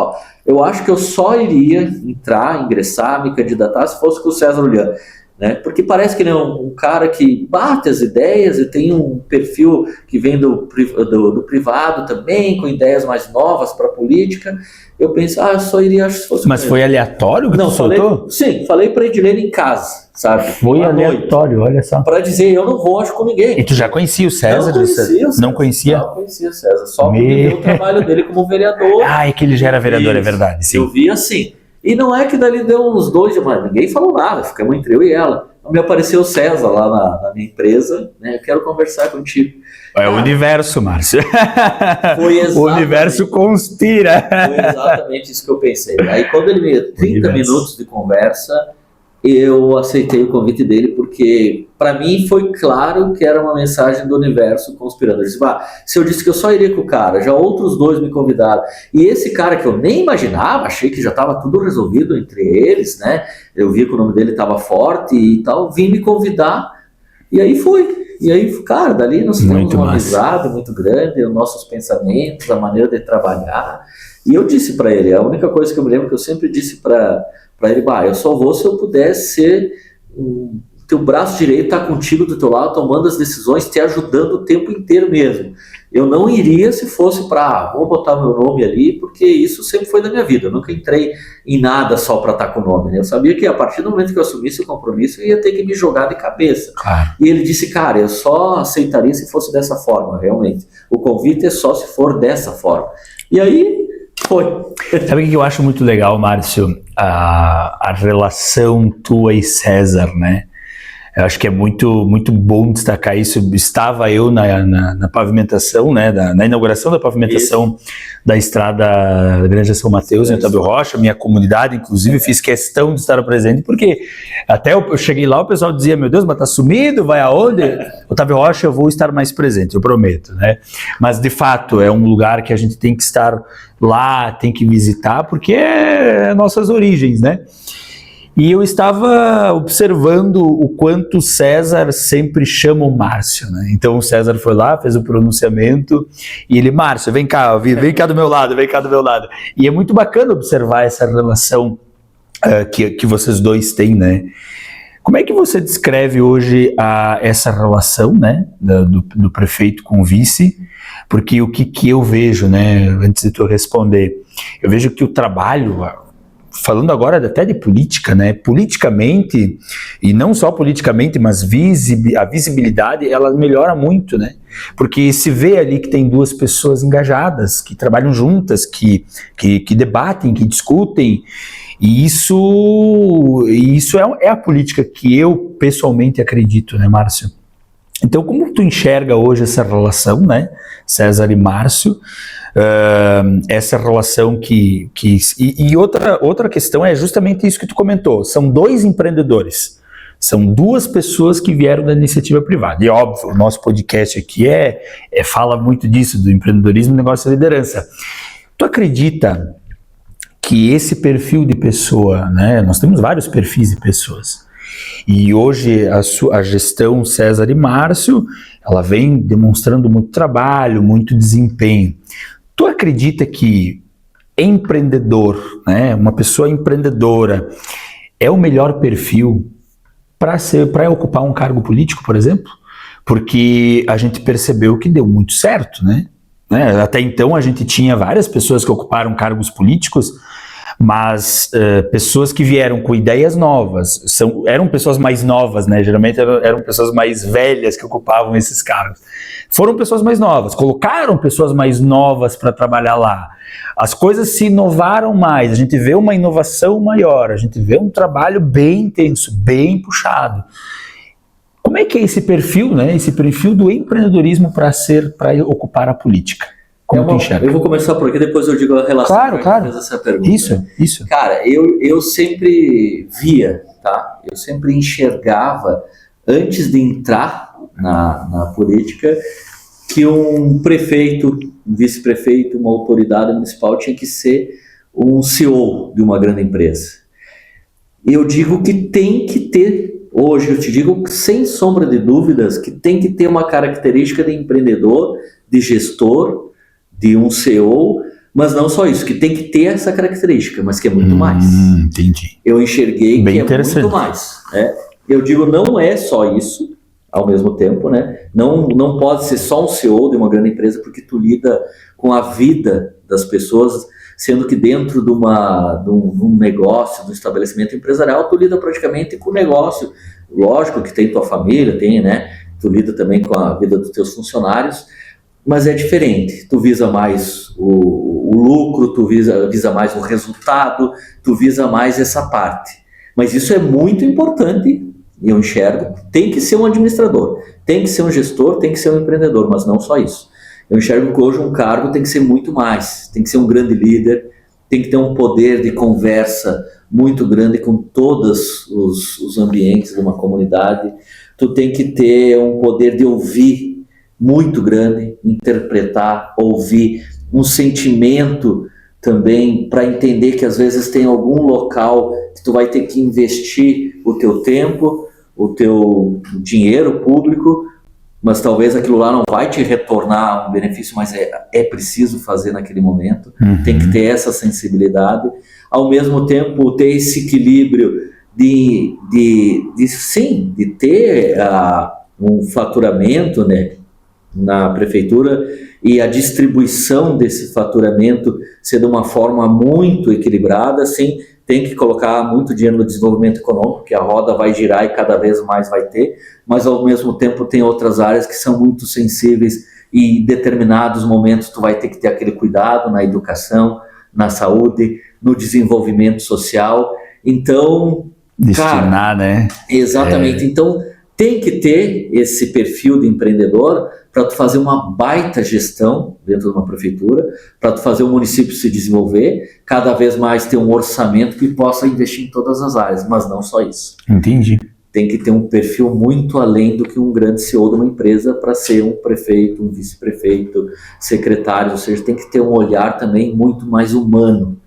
eu acho que eu só iria ingressar, me candidatar se fosse com o César Uliano, né? Porque parece que ele é um cara que bate as ideias e tem um perfil que vem do privado também, com ideias mais novas para a política. Eu penso, eu só iria se fosse. Mas foi aleatório que tu soltou? Sim, falei para a Edilene em casa. sabe? Foi aleatório, olha só. Para dizer, eu não vou, acho, com ninguém. E tu já conhecia o César? Não conhecia o César, só porque vi o trabalho dele como vereador. É que ele já era vereador, é verdade. Sim. Eu vi assim. E não é que dali deu uns 2, mas ninguém falou nada, ficamos entre eu e ela. Me apareceu o César lá na minha empresa, né? Eu quero conversar contigo. É o universo, Márcio. O universo conspira. Foi exatamente isso que eu pensei. Aí quando ele me 30 minutos de conversa, eu aceitei o convite dele, porque para mim foi claro que era uma mensagem do universo conspirando. Eu disse, se eu disse que eu só iria com o cara, já outros 2 me convidaram, e esse cara que eu nem imaginava, achei que já estava tudo resolvido entre eles, né? Eu vi que o nome dele estava forte e tal, vim me convidar, e aí foi. E aí, cara, dali nós temos uma amizade muito grande, os nossos pensamentos, a maneira de trabalhar. E eu disse para ele, a única coisa que eu me lembro que eu sempre disse para ele, eu só vou se eu pudesse ser teu braço direito, tá contigo do teu lado, tomando as decisões, te ajudando o tempo inteiro mesmo. Eu não iria se fosse para, vou botar meu nome ali, porque isso sempre foi da minha vida. Eu nunca entrei em nada só para estar com o nome, né? Eu sabia que a partir do momento que eu assumisse o compromisso, eu ia ter que me jogar de cabeça. E ele disse, cara, eu só aceitaria se fosse dessa forma, realmente. O convite é só se for dessa forma. E aí, foi. Sabe o que eu acho muito legal, Márcio? A relação tua e César, né? Eu acho que é muito, muito bom destacar isso. Estava eu na pavimentação, né, na inauguração da pavimentação da estrada Granja São Mateus, em Otávio Rocha, minha comunidade, inclusive, fiz questão de estar presente, porque até eu cheguei lá, o pessoal dizia, meu Deus, mas tá sumido, vai aonde? Otávio Rocha, eu vou estar mais presente, eu prometo, né? Mas, de fato, é um lugar que a gente tem que estar lá, tem que visitar, porque é nossas origens, né? E eu estava observando o quanto César sempre chama o Márcio, né? Então o César foi lá, fez o pronunciamento e ele, Márcio, vem cá do meu lado, vem cá do meu lado. E é muito bacana observar essa relação que vocês dois têm, né? Como é que você descreve hoje essa relação, né, do prefeito com o vice? Porque o que eu vejo, né, antes de tu responder, eu vejo que o trabalho... Falando agora até de política, né? Politicamente, e não só politicamente, mas a visibilidade, ela melhora muito, né? Porque se vê ali que tem 2 pessoas engajadas, que trabalham juntas, que debatem, que discutem, e isso é a política que eu pessoalmente acredito, né, Márcio? Então, como tu enxerga hoje essa relação, né, César e Márcio? Essa relação e outra questão é justamente isso que tu comentou, são 2 empreendedores, são 2 pessoas que vieram da iniciativa privada, e óbvio, o nosso podcast aqui fala muito disso, do empreendedorismo e negócio de liderança. Tu acredita que esse perfil de pessoa, né, nós temos vários perfis de pessoas, e hoje a gestão César e Márcio, ela vem demonstrando muito trabalho, muito desempenho. Tu acredita que empreendedor, né, uma pessoa empreendedora, é o melhor perfil para ocupar um cargo político, por exemplo? Porque a gente percebeu que deu muito certo, né? Até então a gente tinha várias pessoas que ocuparam cargos políticos, mas pessoas que vieram com ideias novas, eram pessoas mais novas, né? Geralmente eram pessoas mais velhas que ocupavam esses cargos. Foram pessoas mais novas, colocaram pessoas mais novas para trabalhar lá. As coisas se inovaram mais, a gente vê uma inovação maior, a gente vê um trabalho bem intenso, bem puxado. Como é que é esse perfil, né? Esse perfil do empreendedorismo para ocupar a política? Como tu enxerga? Eu vou começar por aqui, depois eu digo a relação. Claro. Fez essa pergunta. Isso. Cara, eu sempre via, tá? Eu sempre enxergava, antes de entrar na política, que um prefeito, um vice-prefeito, uma autoridade municipal tinha que ser um CEO de uma grande empresa. Eu digo que tem que ter, hoje eu te digo sem sombra de dúvidas, que tem que ter uma característica de empreendedor, de gestor, de um CEO, mas não só isso, que tem que ter essa característica, mas que é muito mais. Entendi. Eu enxerguei bem que é muito mais. Né? Eu digo, não é só isso, ao mesmo tempo, né? Não pode ser só um CEO de uma grande empresa, porque tu lida com a vida das pessoas sendo que dentro de um negócio, de um estabelecimento empresarial, tu lida praticamente com o negócio. Lógico que tem tua família, tem, né? Tu lida também com a vida dos teus funcionários, mas é diferente. Tu visa mais o lucro, tu visa mais o resultado, tu visa mais essa parte. Mas isso é muito importante, eu enxergo. Tem que ser um administrador, tem que ser um gestor, tem que ser um empreendedor, mas não só isso. Eu enxergo que hoje um cargo tem que ser muito mais, tem que ser um grande líder, tem que ter um poder de conversa muito grande com todos os ambientes de uma comunidade. Tu tem que ter um poder de ouvir muito grande, interpretar, ouvir, um sentimento também para entender que às vezes tem algum local que tu vai ter que investir o teu tempo, o teu dinheiro público, mas talvez aquilo lá não vai te retornar um benefício, mas é preciso fazer naquele momento. Tem que ter essa sensibilidade. Ao mesmo tempo, ter esse equilíbrio de ter um faturamento, né, na prefeitura, e a distribuição desse faturamento ser de uma forma muito equilibrada. Sim, tem que colocar muito dinheiro no desenvolvimento econômico, que a roda vai girar e cada vez mais vai ter, mas ao mesmo tempo tem outras áreas que são muito sensíveis e em determinados momentos tu vai ter que ter aquele cuidado na educação, na saúde, no desenvolvimento social. Então, destinar, cara, né? Exatamente. Então, tem que ter esse perfil de empreendedor para tu fazer uma baita gestão dentro de uma prefeitura, para tu fazer o município se desenvolver, cada vez mais ter um orçamento que possa investir em todas as áreas, mas não só isso. Entendi. Tem que ter um perfil muito além do que um grande CEO de uma empresa para ser um prefeito, um vice-prefeito, secretário, ou seja, tem que ter um olhar também muito mais humano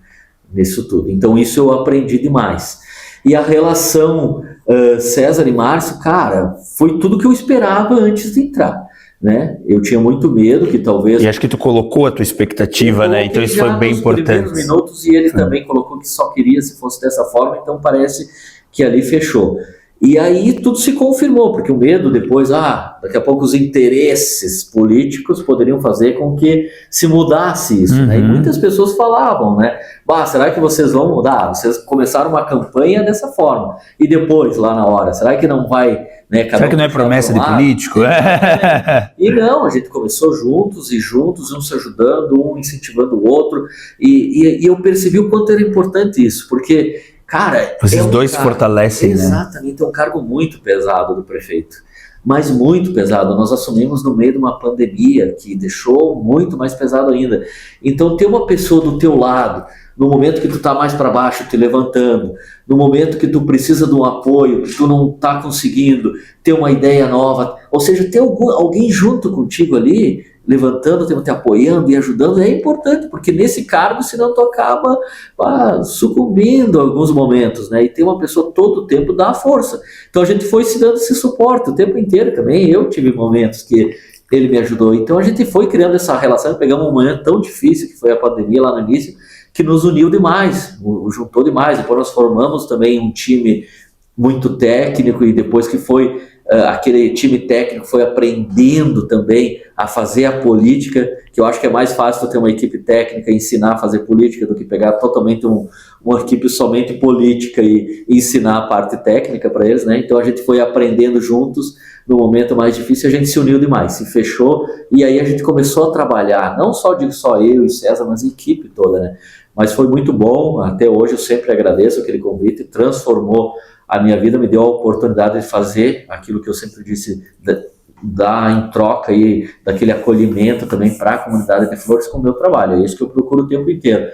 nisso tudo. Então isso eu aprendi demais. E a relação César e Márcio, cara, foi tudo que eu esperava antes de entrar, né? Eu tinha muito medo que talvez... E acho que tu colocou a tua expectativa, né? Então isso foi bem importante. Nos minutos, e ele também colocou que só queria se fosse dessa forma, então parece que ali fechou. E aí tudo se confirmou, porque o medo depois, daqui a pouco os interesses políticos poderiam fazer com que se mudasse isso, né? E muitas pessoas falavam, né? Será que vocês vão mudar? Vocês começaram uma campanha dessa forma, e depois, lá na hora, será que não vai... Né, será que não é promessa de político? E não, a gente começou juntos, um se ajudando, um incentivando o outro, e eu percebi o quanto era importante isso, porque... Cara, vocês dois se fortalecem, exatamente, né? É um cargo muito pesado do prefeito, mas muito pesado. Nós assumimos no meio de uma pandemia que deixou muito mais pesado ainda. Então ter uma pessoa do teu lado, no momento que tu tá mais para baixo, te levantando, no momento que tu precisa de um apoio, que tu não tá conseguindo ter uma ideia nova, ou seja, ter alguém junto contigo ali, levantando, te apoiando e ajudando, é importante, porque nesse cargo, senão tu acaba sucumbindo em alguns momentos, né? E ter uma pessoa todo o tempo dá força. Então a gente foi se dando esse suporte o tempo inteiro também. Eu tive momentos que ele me ajudou. Então a gente foi criando essa relação, pegamos um momento tão difícil que foi a pandemia lá no início, que nos uniu demais, juntou demais. Depois nós formamos também um time muito técnico, e depois que foi aquele time técnico foi aprendendo também a fazer a política, que eu acho que é mais fácil ter uma equipe técnica e ensinar a fazer política do que pegar totalmente uma equipe somente política e ensinar a parte técnica para eles, né? Então a gente foi aprendendo juntos. No momento mais difícil a gente se uniu demais, se fechou, e aí a gente começou a trabalhar, não só eu e César, mas a equipe toda, né? Mas foi muito bom, até hoje eu sempre agradeço aquele convite, transformou a minha vida, me deu a oportunidade de fazer aquilo que eu sempre disse, dar em troca aí, daquele acolhimento também para a comunidade de Flores com o meu trabalho. É isso que eu procuro o tempo inteiro,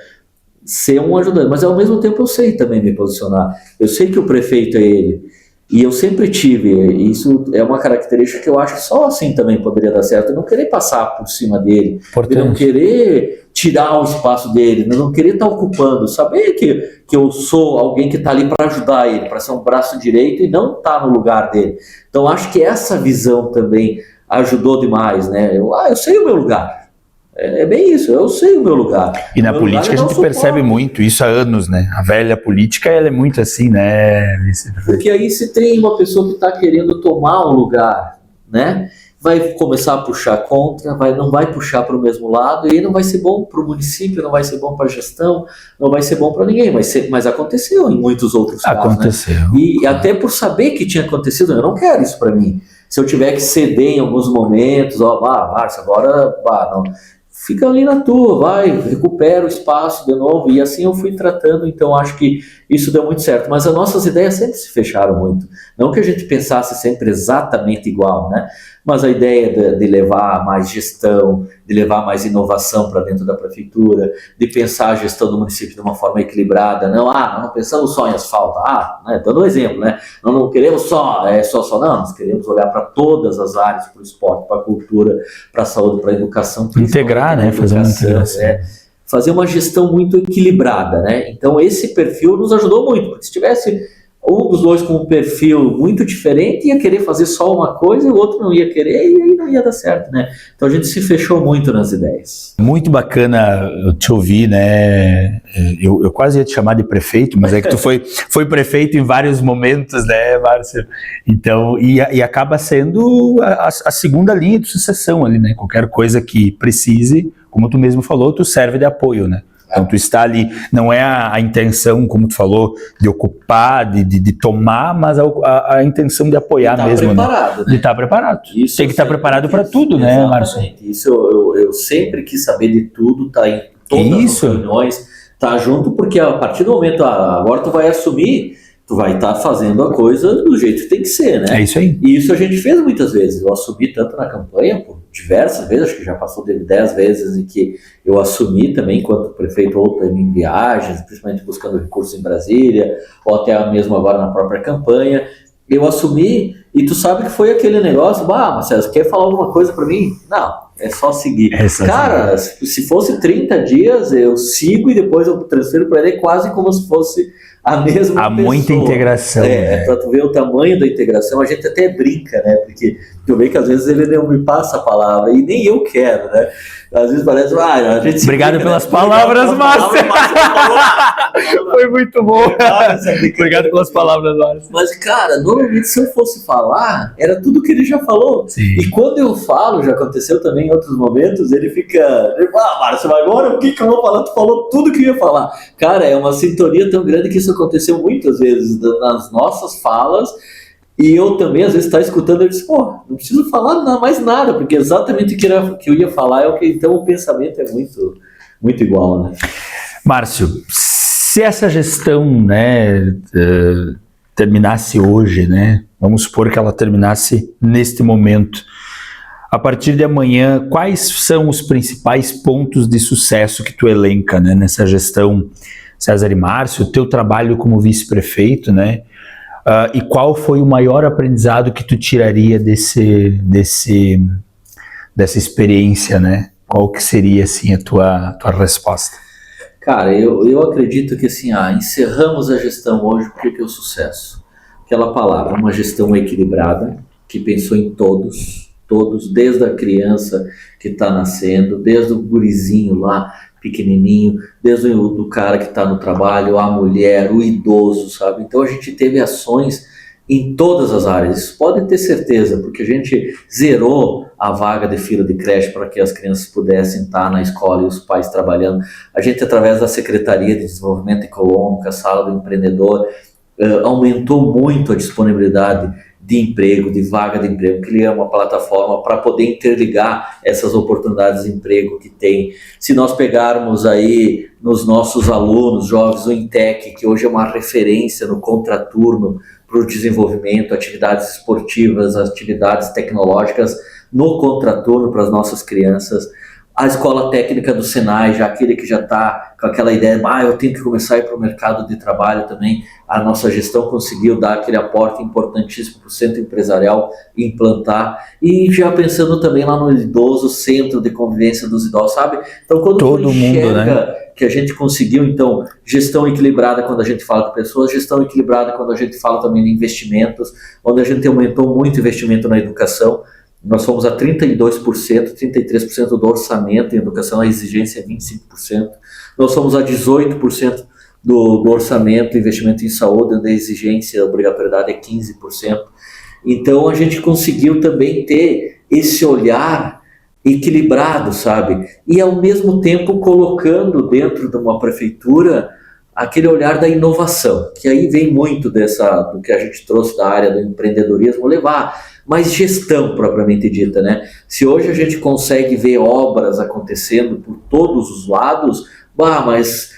ser um ajudante, mas ao mesmo tempo eu sei também me posicionar. Eu sei que o prefeito é ele, e eu sempre tive, isso é uma característica que eu acho que só assim também poderia dar certo, eu não querer passar por cima dele, eu não querer tirar o espaço dele, não querer estar ocupando, saber que eu sou alguém que está ali para ajudar ele, para ser um braço direito e não estar no lugar dele. Então acho que essa visão também ajudou demais, né? Eu sei o meu lugar. É bem isso, eu sei o meu lugar. E na política a gente percebe muito isso há anos, né? A velha política, ela é muito assim, né? Porque aí se tem uma pessoa que está querendo tomar um lugar, né? vai começar a puxar contra, não vai puxar para o mesmo lado, e aí não vai ser bom para o município, não vai ser bom para a gestão, não vai ser bom para ninguém, mas aconteceu em muitos outros casos. Aconteceu. Né? E até por saber que tinha acontecido, eu não quero isso para mim. Se eu tiver que ceder em alguns momentos, Márcio, agora, não. Fica ali na tua, vai, recupera o espaço de novo, e assim eu fui tratando, então acho que isso deu muito certo, mas as nossas ideias sempre se fecharam muito, não que a gente pensasse sempre exatamente igual, né, mas a ideia de levar mais gestão, de levar mais inovação para dentro da prefeitura, de pensar a gestão do município de uma forma equilibrada, não pensamos só em asfalto, né, dando um exemplo, né, não queremos só, não, nós queremos olhar para todas as áreas, para o esporte, para a cultura, para a saúde, para a educação. Integrar, né, fazer uma integração. Fazer uma gestão muito equilibrada, né? Então esse perfil nos ajudou muito, porque se tivesse um dos dois com um perfil muito diferente, ia querer fazer só uma coisa e o outro não ia querer, e aí não ia dar certo, né? Então a gente se fechou muito nas ideias. Muito bacana te ouvir, né? Eu quase ia te chamar de prefeito, mas é que tu foi prefeito em vários momentos, né, Márcio? Então, e acaba sendo a segunda linha de sucessão ali, né? Qualquer coisa que precise, como tu mesmo falou, tu serve de apoio, né? Então tu está ali, não é a intenção, como tu falou, de ocupar, de tomar, mas a intenção de apoiar mesmo, preparado, né? De estar preparado. Isso tem que estar preparado para tudo, né, Márcio? Isso eu sempre quis saber de tudo, tá em todas as reuniões, tá junto, porque a partir do momento, agora tu vai assumir, tu vai estar fazendo a coisa do jeito que tem que ser, né? É isso aí. E isso a gente fez muitas vezes. Eu assumi tanto na campanha, por diversas vezes, acho que já passou de 10 vezes em que eu assumi também enquanto prefeito, ou também em viagens, principalmente buscando recursos em Brasília, ou até mesmo agora na própria campanha. Eu assumi e tu sabe que foi aquele negócio, Marcelo, quer falar alguma coisa para mim? Não, é só seguir. Cara, se fosse 30 dias, eu sigo e depois eu transfiro para ele quase como se fosse a mesma Há pessoa. Muita integração. Para tu ver o tamanho da integração, a gente até brinca, né? Porque tu vê que às vezes ele não me passa a palavra e nem eu quero, né? Às vezes parece, a gente... Obrigado pelas palavras, Márcio. Foi muito bom. Obrigado pelas palavras, Márcio. Mas, cara, normalmente se eu fosse falar, era tudo que ele já falou. Sim. E quando eu falo, já aconteceu também em outros momentos, ele fala, Márcio, agora o que eu vou falar? Tu falou tudo que eu ia falar. Cara, é uma sintonia tão grande que isso aconteceu muitas vezes nas nossas falas. E eu também, às vezes, escutando, eu disse, não preciso falar mais nada, porque exatamente o que eu ia falar é o que, então, o pensamento é muito, muito igual, né? Márcio, se essa gestão, né, terminasse hoje, né, vamos supor que ela terminasse neste momento, a partir de amanhã, quais são os principais pontos de sucesso que tu elenca, né, nessa gestão, César e Márcio, o teu trabalho como vice-prefeito, né? E qual foi o maior aprendizado que tu tiraria dessa experiência, né? Qual que seria, assim, a tua resposta? Cara, eu acredito que, assim, encerramos a gestão hoje porque é o sucesso. Aquela palavra, uma gestão equilibrada, que pensou em todos, desde a criança que está nascendo, desde o gurizinho lá, pequenininho, desde o cara que está no trabalho, a mulher, o idoso, sabe? Então a gente teve ações em todas as áreas, isso pode ter certeza, porque a gente zerou a vaga de fila de creche para que as crianças pudessem estar na escola e os pais trabalhando. A gente, através da Secretaria de Desenvolvimento Econômico, a Sala do Empreendedor, aumentou muito a disponibilidade de emprego, de vaga de emprego, criar uma plataforma para poder interligar essas oportunidades de emprego que tem. Se nós pegarmos aí nos nossos alunos, jovens, o Intec, que hoje é uma referência no contraturno para o desenvolvimento, atividades esportivas, atividades tecnológicas no contraturno para as nossas crianças. A escola técnica do Senai, já aquele que já está com aquela ideia, eu tenho que começar a ir para o mercado de trabalho também, a nossa gestão conseguiu dar aquele aporte importantíssimo para o centro empresarial implantar, e já pensando também lá no idoso, centro de convivência dos idosos, sabe? Então quando todo mundo, né? Que a gente conseguiu, então, gestão equilibrada quando a gente fala com pessoas, gestão equilibrada quando a gente fala também de investimentos, onde a gente aumentou muito o investimento na educação. Nós fomos a 32%, 33% do orçamento em educação, a exigência é 25%. Nós fomos a 18% do orçamento, investimento em saúde, onde a exigência, a obrigatoriedade é 15%. Então a gente conseguiu também ter esse olhar equilibrado, sabe? E ao mesmo tempo colocando dentro de uma prefeitura aquele olhar da inovação, que aí vem muito do que a gente trouxe da área do empreendedorismo, levar mais gestão propriamente dita, né? Se hoje a gente consegue ver obras acontecendo por todos os lados, mas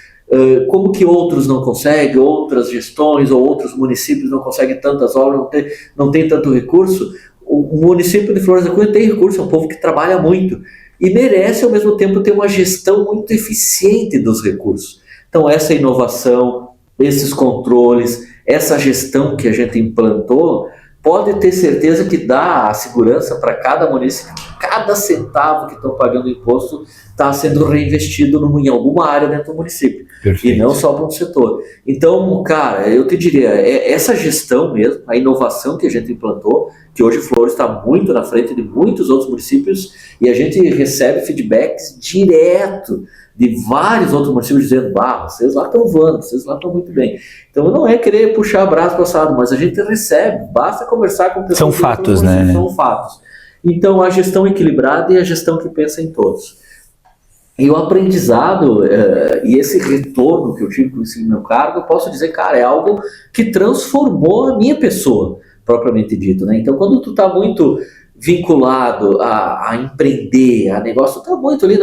como que outros não conseguem, outras gestões ou outros municípios não conseguem tantas obras, não tem tanto recurso? O município de Flores da Cunha tem recurso, é um povo que trabalha muito e merece ao mesmo tempo ter uma gestão muito eficiente dos recursos. Então essa inovação, esses controles, essa gestão que a gente implantou, pode ter certeza que dá a segurança para cada município que cada centavo que estão pagando imposto está sendo reinvestido em alguma área dentro do município. Perfeito. E não só para um setor. Então, cara, eu te diria, essa gestão mesmo, a inovação que a gente implantou, que hoje Flores está muito na frente de muitos outros municípios, e a gente recebe feedbacks direto de vários outros municípios dizendo, vocês lá estão voando, vocês lá estão muito bem. Então não é querer puxar braço para o assado, mas a gente recebe, basta conversar com pessoas. São fatos, né? São fatos. Então a gestão equilibrada e a gestão que pensa em todos. E o aprendizado e esse retorno que eu tive com esse meu cargo, eu posso dizer, cara, é algo que transformou a minha pessoa, propriamente dito, né? Então quando tu tá muito vinculado a empreender, a negócio, tu tá muito ali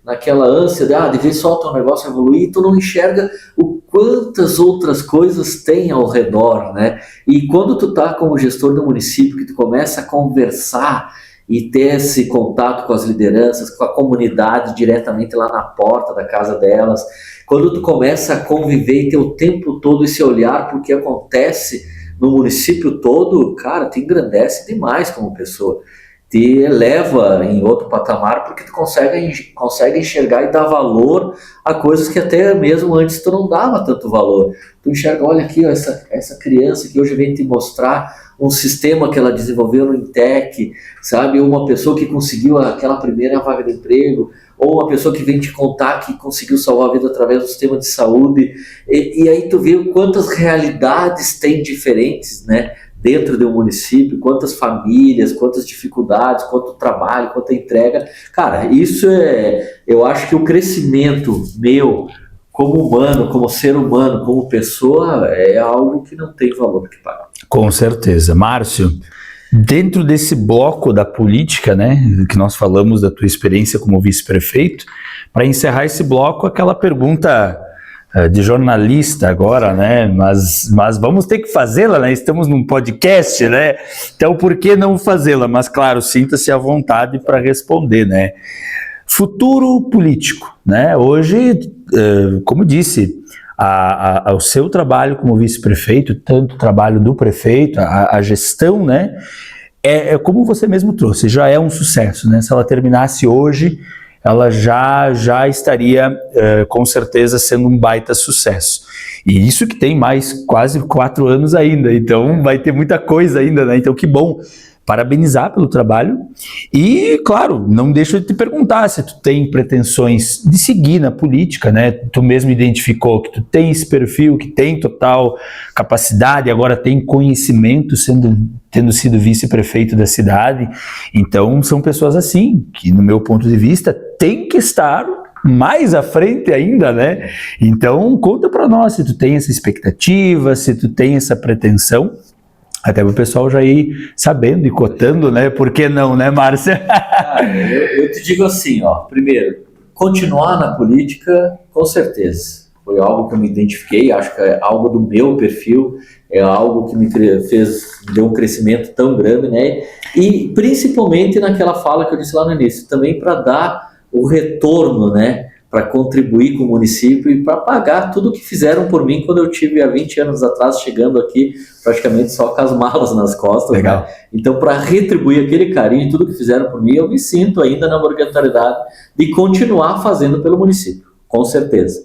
naquela ânsia de ver só o teu negócio evoluir, e tu não enxerga o quantas outras coisas tem ao redor, né? E quando tu tá como gestor do município, que tu começa a conversar e ter esse contato com as lideranças, com a comunidade diretamente lá na porta da casa delas, quando tu começa a conviver e ter o tempo todo esse olhar pro que acontece no município todo, cara, te engrandece demais como pessoa. Te eleva em outro patamar porque tu consegue enxergar e dar valor a coisas que até mesmo antes tu não dava tanto valor. Tu enxerga, olha aqui, ó, essa criança que hoje vem te mostrar um sistema que ela desenvolveu no Intec, sabe? Uma pessoa que conseguiu aquela primeira vaga de emprego, ou uma pessoa que vem te contar que conseguiu salvar a vida através do sistema de saúde. E aí tu vê quantas realidades tem diferentes, né? Dentro de um município, quantas famílias, quantas dificuldades, quanto trabalho, quanta entrega. Cara, isso eu acho que o crescimento meu como humano, como ser humano, como pessoa, é algo que não tem valor que pagar. Com certeza. Márcio, dentro desse bloco da política, né, que nós falamos da tua experiência como vice-prefeito, para encerrar esse bloco, aquela pergunta de jornalista agora, né? Mas vamos ter que fazê-la, né? Estamos num podcast, né? Então por que não fazê-la? Mas claro, sinta-se à vontade para responder, né? Futuro político, né? Hoje, como disse, o seu trabalho como vice-prefeito, tanto o trabalho do prefeito, a gestão, né? É como você mesmo trouxe, já é um sucesso, né? Se ela terminasse hoje, ela já estaria com certeza sendo um baita sucesso. E isso que tem mais quase 4 anos ainda, então vai ter muita coisa ainda, né? Então que bom, parabenizar pelo trabalho e, claro, não deixo de te perguntar se tu tem pretensões de seguir na política, né? Tu mesmo identificou que tu tem esse perfil, que tem total capacidade, agora tem conhecimento tendo sido vice-prefeito da cidade, então são pessoas assim, que no meu ponto de vista tem que estar mais à frente ainda, né? Então conta para nós se tu tem essa expectativa, se tu tem essa pretensão, até para o pessoal já ir sabendo e cotando, né? Por que não, né, Márcia? Eu te digo assim, ó, primeiro, continuar na política, com certeza. Foi algo que eu me identifiquei, acho que é algo do meu perfil, é algo que me deu um crescimento tão grande, né? E principalmente naquela fala que eu disse lá no início, também para dar o retorno, né? Para contribuir com o município e para pagar tudo que fizeram por mim quando eu tive há 20 anos atrás, chegando aqui praticamente só com as malas nas costas. Legal. Né? Então, para retribuir aquele carinho e tudo que fizeram por mim, eu me sinto ainda na obrigatoriedade de continuar fazendo pelo município, com certeza.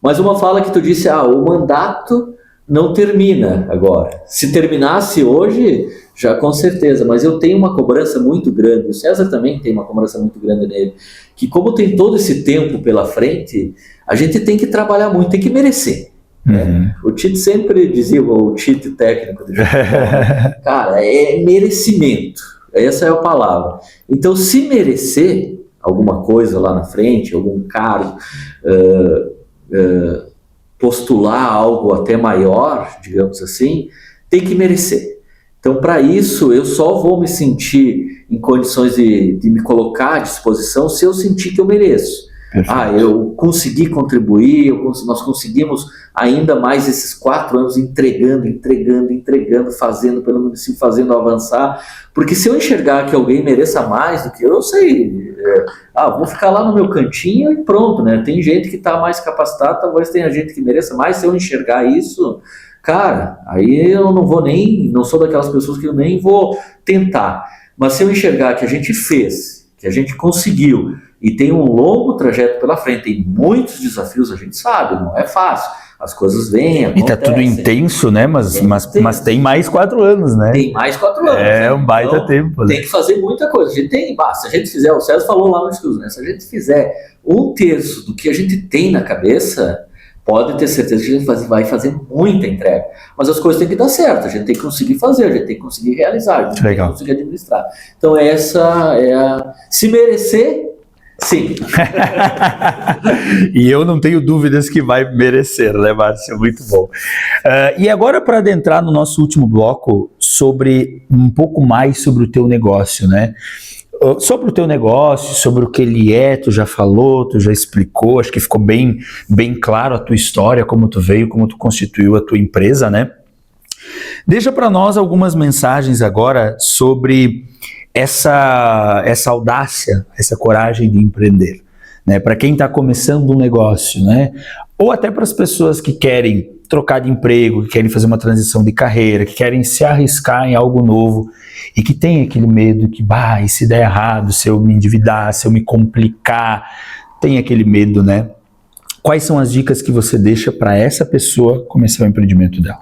Mas uma fala que tu disse, o mandato não termina agora. Se terminasse hoje, já com certeza, mas eu tenho uma cobrança muito grande, o César também tem uma cobrança muito grande nele, que como tem todo esse tempo pela frente, a gente tem que trabalhar muito, tem que merecer. Né? O Tite sempre dizia, o Tite técnico do futebol, cara, é merecimento. Essa é a palavra. Então, se merecer alguma coisa lá na frente, algum cargo, postular algo até maior, digamos assim, tem que merecer. Então, para isso, eu só vou me sentir em condições de me colocar à disposição se eu sentir que eu mereço. Perfeito. Eu consegui contribuir, nós conseguimos ainda mais esses 4 anos entregando, fazendo pelo município, fazendo avançar, porque se eu enxergar que alguém mereça mais do que eu sei, vou ficar lá no meu cantinho e pronto, né? Tem gente que está mais capacitada, talvez tenha gente que mereça mais, se eu enxergar isso, cara, aí eu não sou daquelas pessoas que eu nem vou tentar, mas se eu enxergar que a gente fez, que a gente conseguiu, e tem um longo trajeto pela frente, tem muitos desafios, a gente sabe, não é fácil. As coisas vêm, acontecem. E tá tudo intenso, né? Mas tem mais 4 anos, né? Tem mais 4 anos. É um baita tempo. Tem que fazer muita coisa. Se a gente fizer, o César falou lá no estudo, né? Se a gente fizer 1/3 do que a gente tem na cabeça, pode ter certeza que a gente vai fazer muita entrega. Mas as coisas têm que dar certo, a gente tem que conseguir fazer, a gente tem que conseguir realizar, a gente tem que conseguir administrar. Então essa é a... Se merecer... Sim. E eu não tenho dúvidas que vai merecer, né, Márcio? Muito bom. E agora, para adentrar no nosso último bloco, sobre um pouco mais sobre o teu negócio, né? Sobre o teu negócio, sobre o que ele é, tu já falou, tu já explicou, acho que ficou bem claro a tua história, como tu veio, como tu constituiu a tua empresa, né? Deixa para nós algumas mensagens agora sobre essa audácia, essa coragem de empreender, né? Para quem está começando um negócio, né? Ou até para as pessoas que querem trocar de emprego, que querem fazer uma transição de carreira, que querem se arriscar em algo novo e que tem aquele medo que, e se der errado, se eu me endividar, se eu me complicar, tem aquele medo, né? Quais são as dicas que você deixa para essa pessoa começar o empreendimento dela?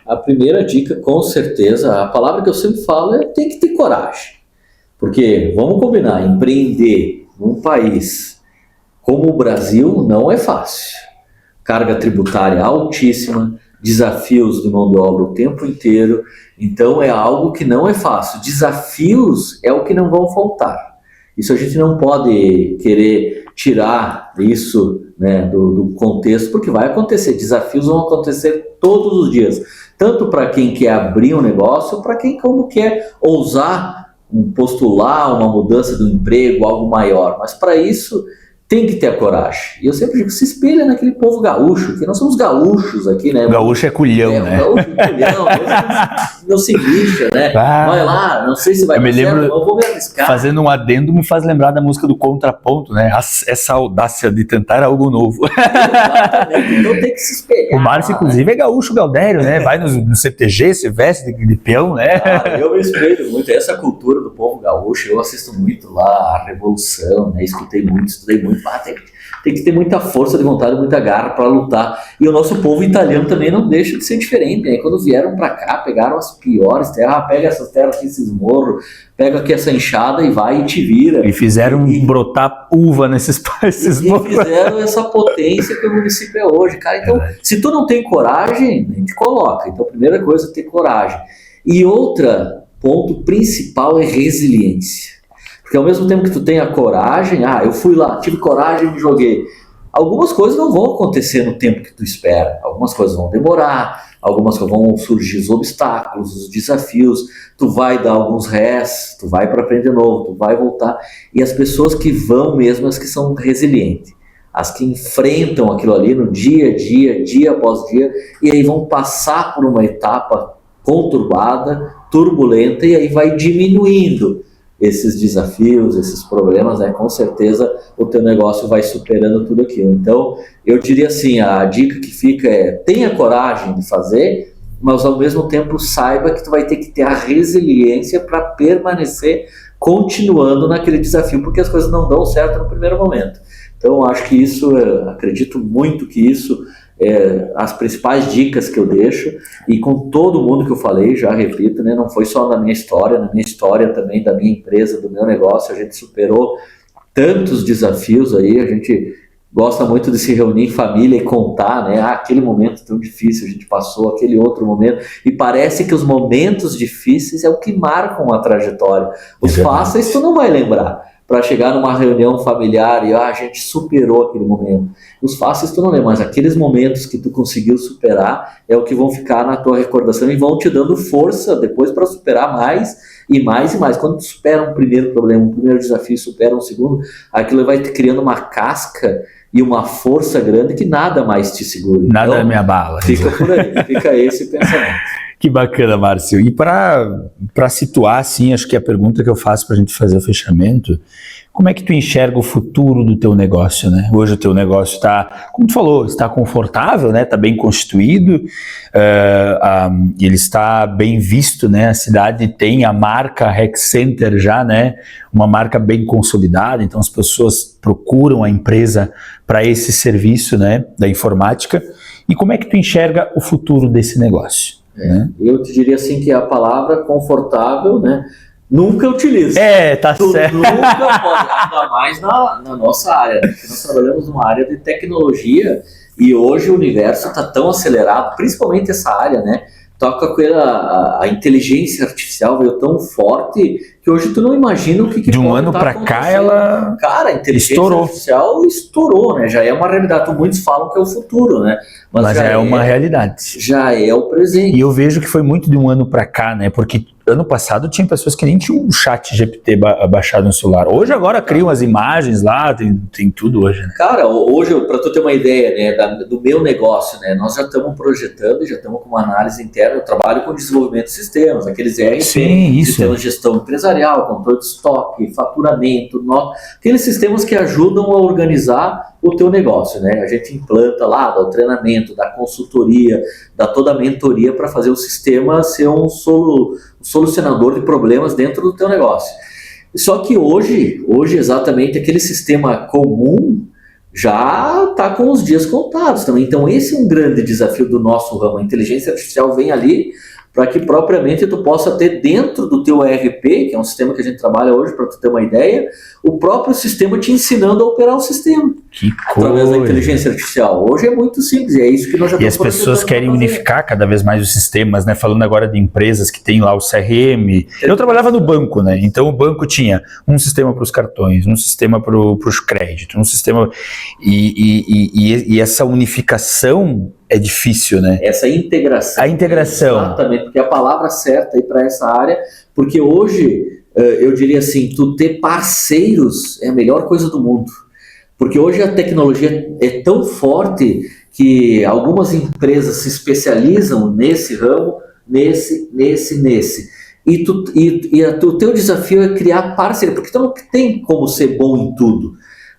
A primeira dica, com certeza, a palavra que eu sempre falo é tem que ter coragem. Porque, vamos combinar, empreender num país como o Brasil não é fácil. Carga tributária altíssima, desafios de mão de obra o tempo inteiro, então é algo que não é fácil. Desafios é o que não vão faltar. Isso a gente não pode querer tirar isso, né, do contexto, porque vai acontecer. Desafios vão acontecer todos os dias, tanto para quem quer abrir um negócio, para quem como quer ousar postular uma mudança do emprego, algo maior. Mas para isso tem que ter a coragem. E eu sempre digo, se espelha naquele povo gaúcho, que nós somos gaúchos aqui, né? O gaúcho é culhão, né? O gaúcho é culhão, não se lixa, né? Vai lá, não sei se vai dar certo, eu vou me arriscar. Fazendo um adendo, me faz lembrar da música do Contraponto, né? Essa audácia de tentar algo novo. Exatamente, então tem que se espelhar. O Márcio, inclusive, é gaúcho Galdério, né? Vai no CTG, se veste de peão, né? Cara, eu me espelho muito. Essa cultura do povo gaúcho, eu assisto muito lá, a Revolução, né? Escutei muito, estudei muito. Tem que ter muita força de vontade, muita garra para lutar. E o nosso povo italiano também não deixa de ser diferente, né? Quando vieram para cá, pegaram as piores terras, pega essas terras aqui, esses morros, pega aqui essa enxada e vai e te vira. E fizeram brotar uva nesses morros. E fizeram essa potência que o município é hoje, cara. Então, se tu não tem coragem, a gente coloca. Então, a primeira coisa é ter coragem. E outra, ponto principal é resiliência. Porque ao mesmo tempo que tu tem a coragem, eu fui lá, tive coragem e me joguei. Algumas coisas não vão acontecer no tempo que tu espera. Algumas coisas vão demorar, algumas coisas vão surgir os obstáculos, os desafios. Tu vai dar alguns rés, tu vai para aprender de novo, tu vai voltar. E as pessoas que vão mesmo, as que são resilientes. As que enfrentam aquilo ali no dia a dia, dia após dia, e aí vão passar por uma etapa conturbada, turbulenta, e aí vai diminuindo esses desafios, esses problemas, né? Com certeza o teu negócio vai superando tudo aquilo. Então, eu diria assim, a dica que fica é, tenha coragem de fazer, mas ao mesmo tempo saiba que tu vai ter que ter a resiliência para permanecer continuando naquele desafio, porque as coisas não dão certo no primeiro momento. Então, eu acho que isso, acredito muito que isso as principais dicas que eu deixo, e com todo mundo que eu falei, já repito, né, não foi só na minha história também da minha empresa, do meu negócio, a gente superou tantos desafios aí, a gente gosta muito de se reunir em família e contar, né? Aquele momento tão difícil a gente passou, aquele outro momento. E parece que os momentos difíceis é o que marcam a trajetória. Os fáceis tu não vai lembrar. Para chegar numa reunião familiar e a gente superou aquele momento. Os fáceis tu não lembra, mas aqueles momentos que tu conseguiu superar é o que vão ficar na tua recordação e vão te dando força depois para superar mais e mais e mais. Quando tu supera um primeiro problema, um primeiro desafio, supera um segundo, aquilo vai te criando uma casca e uma força grande que nada mais te segura. Nada me abala. Fica por aí, fica esse pensamento. Que bacana, Márcio. E para situar, assim, acho que a pergunta que eu faço para a gente fazer o fechamento, como é que tu enxerga o futuro do teu negócio, né? Hoje o teu negócio está, como tu falou, está confortável, né? Está bem constituído, ele está bem visto, né? A cidade tem a marca Rec Center já, né? Uma marca bem consolidada, então as pessoas procuram a empresa para esse serviço, né? Da informática. E como é que tu enxerga o futuro desse negócio? Né? Eu te diria assim que a palavra confortável, né? Nunca utilizo. Tá certo. Nunca pode, ainda mais na nossa área, né? Porque nós trabalhamos numa área de tecnologia e hoje o universo está tão acelerado, principalmente essa área, né? Toca com a inteligência artificial veio tão forte que hoje tu não imagina o que de um ano para cá ela a inteligência artificial estourou, né? Já é uma realidade. Muitos falam que é o futuro, né? Mas já é uma realidade. Já é o presente. E eu vejo que foi muito de um ano para cá, né? Porque ano passado tinha pessoas que nem tinham o chat GPT baixado no celular. Hoje agora criam as imagens lá, tem tudo hoje, né? Cara, hoje, para tu ter uma ideia, né, do meu negócio, né, nós já estamos projetando, já estamos com uma análise interna. Eu trabalho com desenvolvimento de sistemas, aqueles ERP, sistemas de gestão empresarial, controle de estoque, faturamento, aqueles sistemas que ajudam a organizar o teu negócio, né? A gente implanta lá, dá o treinamento, dá consultoria, dá toda a mentoria para fazer o sistema ser um solucionador de problemas dentro do teu negócio. Só que hoje exatamente aquele sistema comum já está com os dias contados também. Então esse é um grande desafio do nosso ramo. A inteligência artificial vem ali para que propriamente tu possa ter dentro do teu ERP, que é um sistema que a gente trabalha hoje, para tu ter uma ideia, o próprio sistema te ensinando a operar o sistema. Que através da inteligência artificial. Hoje é muito simples, e é isso que nós já estamos. E as pessoas querem unificar cada vez mais os sistemas, né? Falando agora de empresas que tem lá o CRM. Eu trabalhava no banco, né? Então o banco tinha um sistema para os cartões, um sistema para os créditos, um sistema... E essa unificação é difícil, né? Essa integração. A integração. Exatamente, porque a palavra certa aí para essa área, porque hoje, eu diria assim, tu ter parceiros é a melhor coisa do mundo. Porque hoje a tecnologia é tão forte que algumas empresas se especializam nesse ramo, nesse. E o teu desafio é criar parceria, porque tu não tem como ser bom em tudo,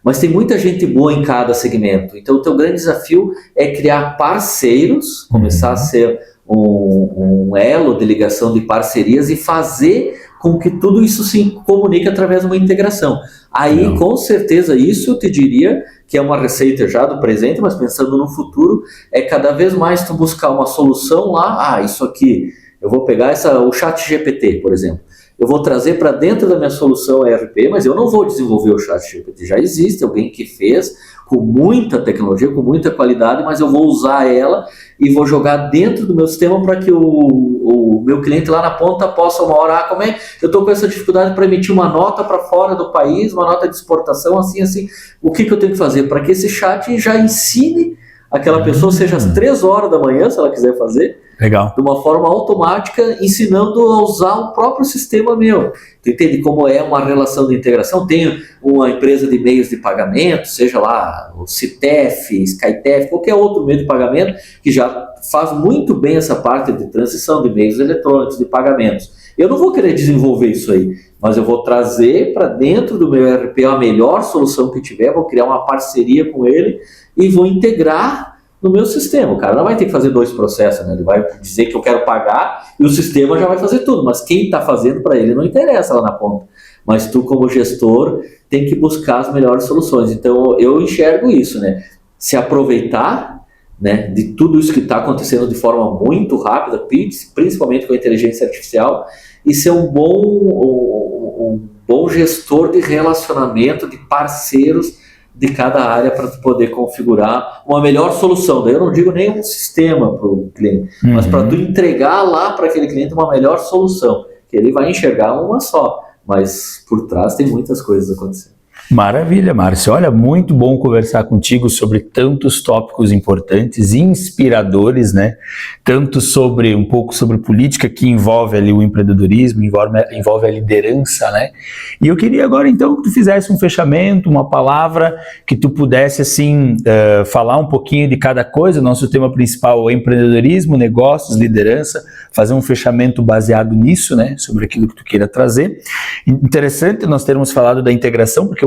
mas tem muita gente boa em cada segmento. Então o teu grande desafio é criar parceiros, começar a ser um elo de ligação de parcerias e fazer com que tudo isso se comunique através de uma integração. Aí, com certeza, isso eu te diria que é uma receita já do presente, mas pensando no futuro, é cada vez mais tu buscar uma solução lá, isso aqui, eu vou pegar o chat GPT, por exemplo, eu vou trazer para dentro da minha solução ERP, mas eu não vou desenvolver o chat GPT, já existe alguém que fez, com muita tecnologia, com muita qualidade, mas eu vou usar ela e vou jogar dentro do meu sistema para que o meu cliente lá na ponta possa uma hora, como é? Eu estou com essa dificuldade para emitir uma nota para fora do país, uma nota de exportação, assim, o que eu tenho que fazer? Para que esse chat já ensine aquela pessoa, seja às 3 horas da manhã, se ela quiser fazer, legal, de uma forma automática, ensinando a usar o próprio sistema meu. Tu entende como é uma relação de integração? Tem uma empresa de meios de pagamento, seja lá o Citef, Skytef, qualquer outro meio de pagamento, que já faz muito bem essa parte de transição de meios eletrônicos, de pagamentos. Eu não vou querer desenvolver isso aí, mas eu vou trazer para dentro do meu ERP a melhor solução que tiver, vou criar uma parceria com ele e vou integrar no meu sistema. O cara não vai ter que fazer 2 processos, né? Ele vai dizer que eu quero pagar e o sistema já vai fazer tudo, mas quem está fazendo para ele não interessa lá na ponta. Mas tu, como gestor, tem que buscar as melhores soluções. Então, eu enxergo isso, né? Se aproveitar, né, de tudo isso que está acontecendo de forma muito rápida, principalmente com a inteligência artificial, e ser um bom gestor de relacionamento, de parceiros de cada área para tu poder configurar uma melhor solução. Daí eu não digo nem um sistema para o cliente, mas para tu entregar lá para aquele cliente uma melhor solução, que ele vai enxergar uma só, mas por trás tem muitas coisas acontecendo. Maravilha, Márcio. Olha, muito bom conversar contigo sobre tantos tópicos importantes e inspiradores, né? Tanto sobre um pouco sobre política, que envolve ali o empreendedorismo, envolve a liderança, né? E eu queria agora então que tu fizesse um fechamento, uma palavra, que tu pudesse assim falar um pouquinho de cada coisa. Nosso tema principal é empreendedorismo, negócios, liderança, fazer um fechamento baseado nisso, né? Sobre aquilo que tu queira trazer. Interessante nós termos falado da integração, porque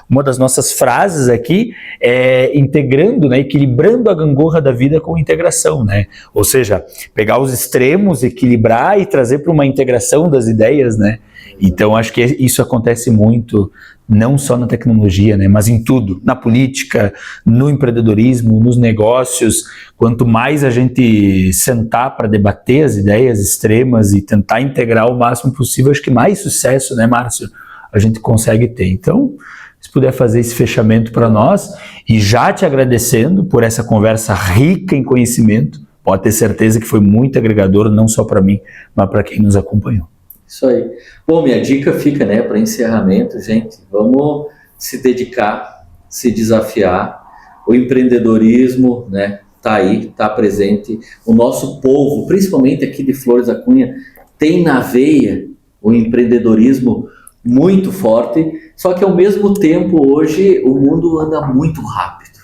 uma das nossas frases aqui é integrando, né, equilibrando a gangorra da vida com integração, né? Ou seja, pegar os extremos, equilibrar e trazer para uma integração das ideias, né? Então acho que isso acontece muito, não só na tecnologia, né, mas em tudo, na política, no empreendedorismo, nos negócios. Quanto mais a gente sentar para debater as ideias extremas e tentar integrar o máximo possível, acho que mais sucesso, né, Márcio, a gente consegue ter. Então, se puder fazer esse fechamento para nós, e já te agradecendo por essa conversa rica em conhecimento, pode ter certeza que foi muito agregador, não só para mim, mas para quem nos acompanhou. Isso aí. Bom, minha dica fica, né, para encerramento, gente, vamos se dedicar, se desafiar. O empreendedorismo, né, tá aí, tá presente. O nosso povo, principalmente aqui de Flores da Cunha, tem na veia o empreendedorismo muito forte, só que ao mesmo tempo hoje o mundo anda muito rápido,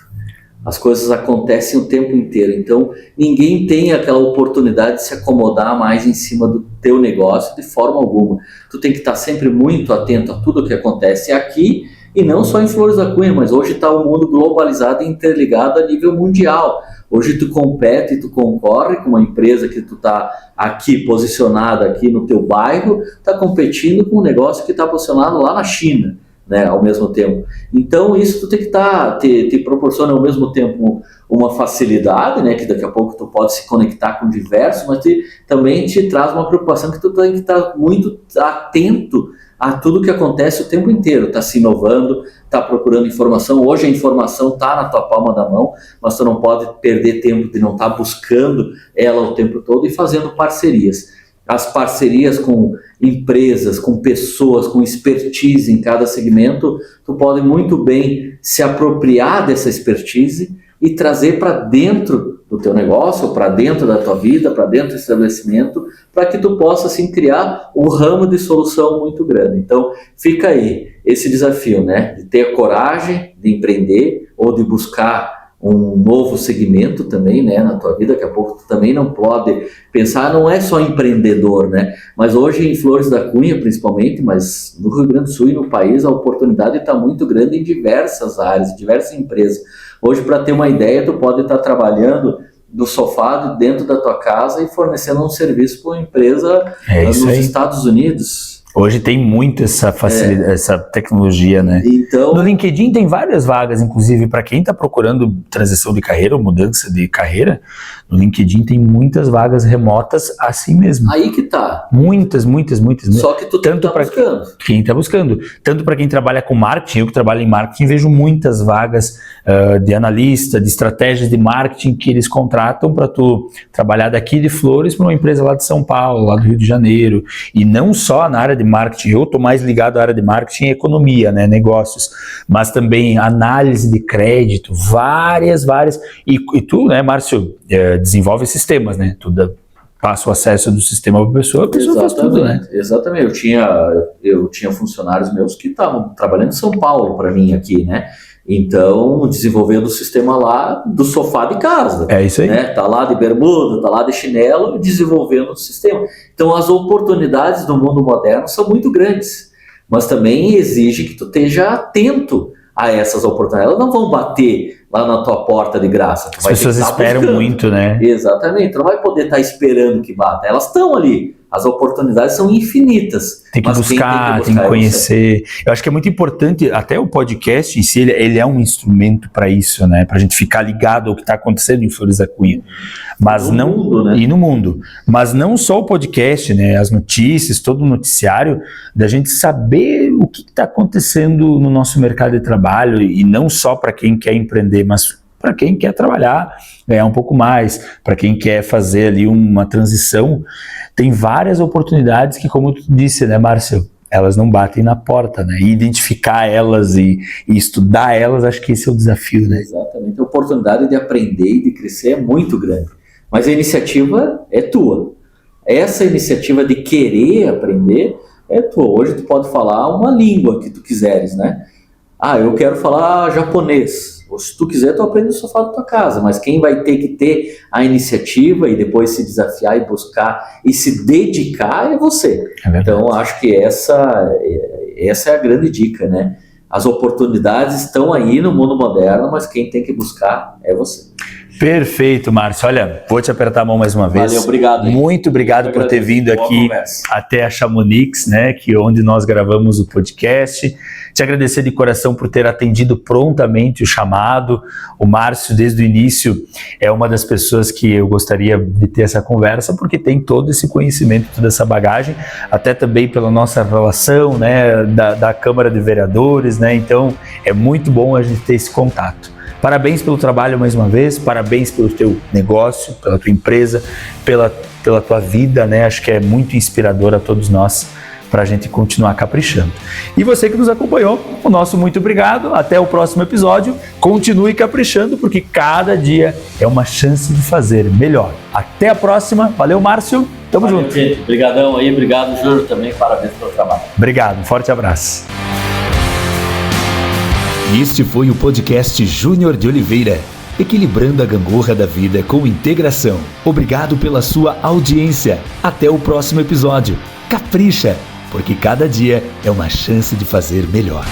as coisas acontecem o tempo inteiro, então ninguém tem aquela oportunidade de se acomodar mais em cima do teu negócio de forma alguma. Tu tem que estar sempre muito atento a tudo o que acontece aqui, e não só em Flores da Cunha, mas hoje está o mundo globalizado e interligado a nível mundial. Hoje tu compete e tu concorre com uma empresa que tu está aqui posicionada aqui no teu bairro, está competindo com um negócio que está posicionado lá na China, né, ao mesmo tempo. Então isso tu tem que te proporciona ao mesmo tempo uma facilidade, né, que daqui a pouco tu pode se conectar com diversos, mas também te traz uma preocupação que tu tem que estar muito atento a tudo que acontece o tempo inteiro, está se inovando, está procurando informação. Hoje a informação está na tua palma da mão, mas tu não pode perder tempo de não estar buscando ela o tempo todo e fazendo parcerias. As parcerias com empresas, com pessoas, com expertise em cada segmento, tu pode muito bem se apropriar dessa expertise e trazer para dentro do teu negócio, para dentro da tua vida, para dentro do estabelecimento, para que tu possa assim criar um ramo de solução muito grande. Então fica aí esse desafio, né, de ter a coragem de empreender ou de buscar um novo segmento também, né, na tua vida. Daqui a pouco tu também não pode pensar, não é só empreendedor, né, mas hoje em Flores da Cunha principalmente, mas no Rio Grande do Sul e no país a oportunidade está muito grande em diversas áreas, diversas empresas. Hoje, para ter uma ideia, tu pode estar trabalhando do sofá dentro da tua casa e fornecendo um serviço para uma empresa nos Estados Unidos. Hoje tem muito essa facilidade, essa tecnologia, né? Então, no LinkedIn tem várias vagas, inclusive para quem está procurando transição de carreira ou mudança de carreira. No LinkedIn tem muitas vagas remotas assim mesmo. Aí que tá. Muitas. Só que tu tanto tá buscando. Quem está buscando. Tanto para quem trabalha com marketing, eu que trabalho em marketing, vejo muitas vagas de analista, de estratégias de marketing que eles contratam para tu trabalhar daqui de Flores para uma empresa lá de São Paulo, lá do Rio de Janeiro. E não só na área de marketing, eu estou mais ligado à área de marketing e economia, né, negócios, mas também análise de crédito, várias, e tu, né, Márcio, desenvolve sistemas, né, tu passa o acesso do sistema para a pessoa faz tudo, né? Exatamente, eu tinha funcionários meus que estavam trabalhando em São Paulo para mim aqui, né, então desenvolvendo o sistema lá do sofá de casa. É isso aí. Né? Tá lá de bermuda, tá lá de chinelo, desenvolvendo o sistema. Então as oportunidades do mundo moderno são muito grandes, mas também exige que tu esteja atento a essas oportunidades. Elas não vão bater lá na tua porta de graça. As pessoas esperam muito, né? Exatamente. Tu não vai poder estar esperando que bata. Elas estão ali. as oportunidades são infinitas. Tem que buscar, tem que conhecer. Eu acho que é muito importante, até o podcast em si, ele é um instrumento para isso, né? Para a gente ficar ligado ao que está acontecendo em Flores da Cunha. Mas no mundo, né? E no mundo. Mas não só o podcast, né? As notícias, todo o noticiário, da gente saber o que está acontecendo no nosso mercado de trabalho, e não só para quem quer empreender, mas para quem quer trabalhar, ganhar um pouco mais, para quem quer fazer ali uma transição. Tem várias oportunidades que, como tu disse, né, Márcio, elas não batem na porta, né? E identificar elas e estudar elas, acho que esse é o desafio, né? Exatamente. A oportunidade de aprender e de crescer é muito grande. Mas a iniciativa é tua. Essa iniciativa de querer aprender é tua. Hoje tu pode falar uma língua que tu quiseres, né? Eu quero falar japonês. Ou se tu quiser, tu aprende no sofá da tua casa, mas quem vai ter que ter a iniciativa e depois se desafiar e buscar e se dedicar é você. Então, acho que essa é a grande dica, né? As oportunidades estão aí no mundo moderno, mas quem tem que buscar é você. Perfeito, Márcio. Olha, vou te apertar a mão mais uma vez. Valeu, obrigado. Muito obrigado por ter vindo aqui até a Chamonix, né, onde nós gravamos o podcast. Te agradecer de coração por ter atendido prontamente o chamado. O Márcio, desde o início, é uma das pessoas que eu gostaria de ter essa conversa, porque tem todo esse conhecimento, toda essa bagagem, até também pela nossa relação, né, da Câmara de Vereadores, né? Então, é muito bom a gente ter esse contato. Parabéns pelo trabalho mais uma vez, parabéns pelo teu negócio, pela tua empresa, pela tua vida, né? Acho que é muito inspirador a todos nós para a gente continuar caprichando. E você que nos acompanhou, o nosso muito obrigado. Até o próximo episódio. Continue caprichando, porque cada dia é uma chance de fazer melhor. Até a próxima. Valeu, Márcio. Tamo junto. Gente. Obrigadão aí. Obrigado, Júlio, também. Parabéns pelo trabalho. Obrigado. Um forte abraço. Este foi o podcast Júnior de Oliveira, equilibrando a gangorra da vida com integração. Obrigado pela sua audiência. Até o próximo episódio. Capricha, porque cada dia é uma chance de fazer melhor.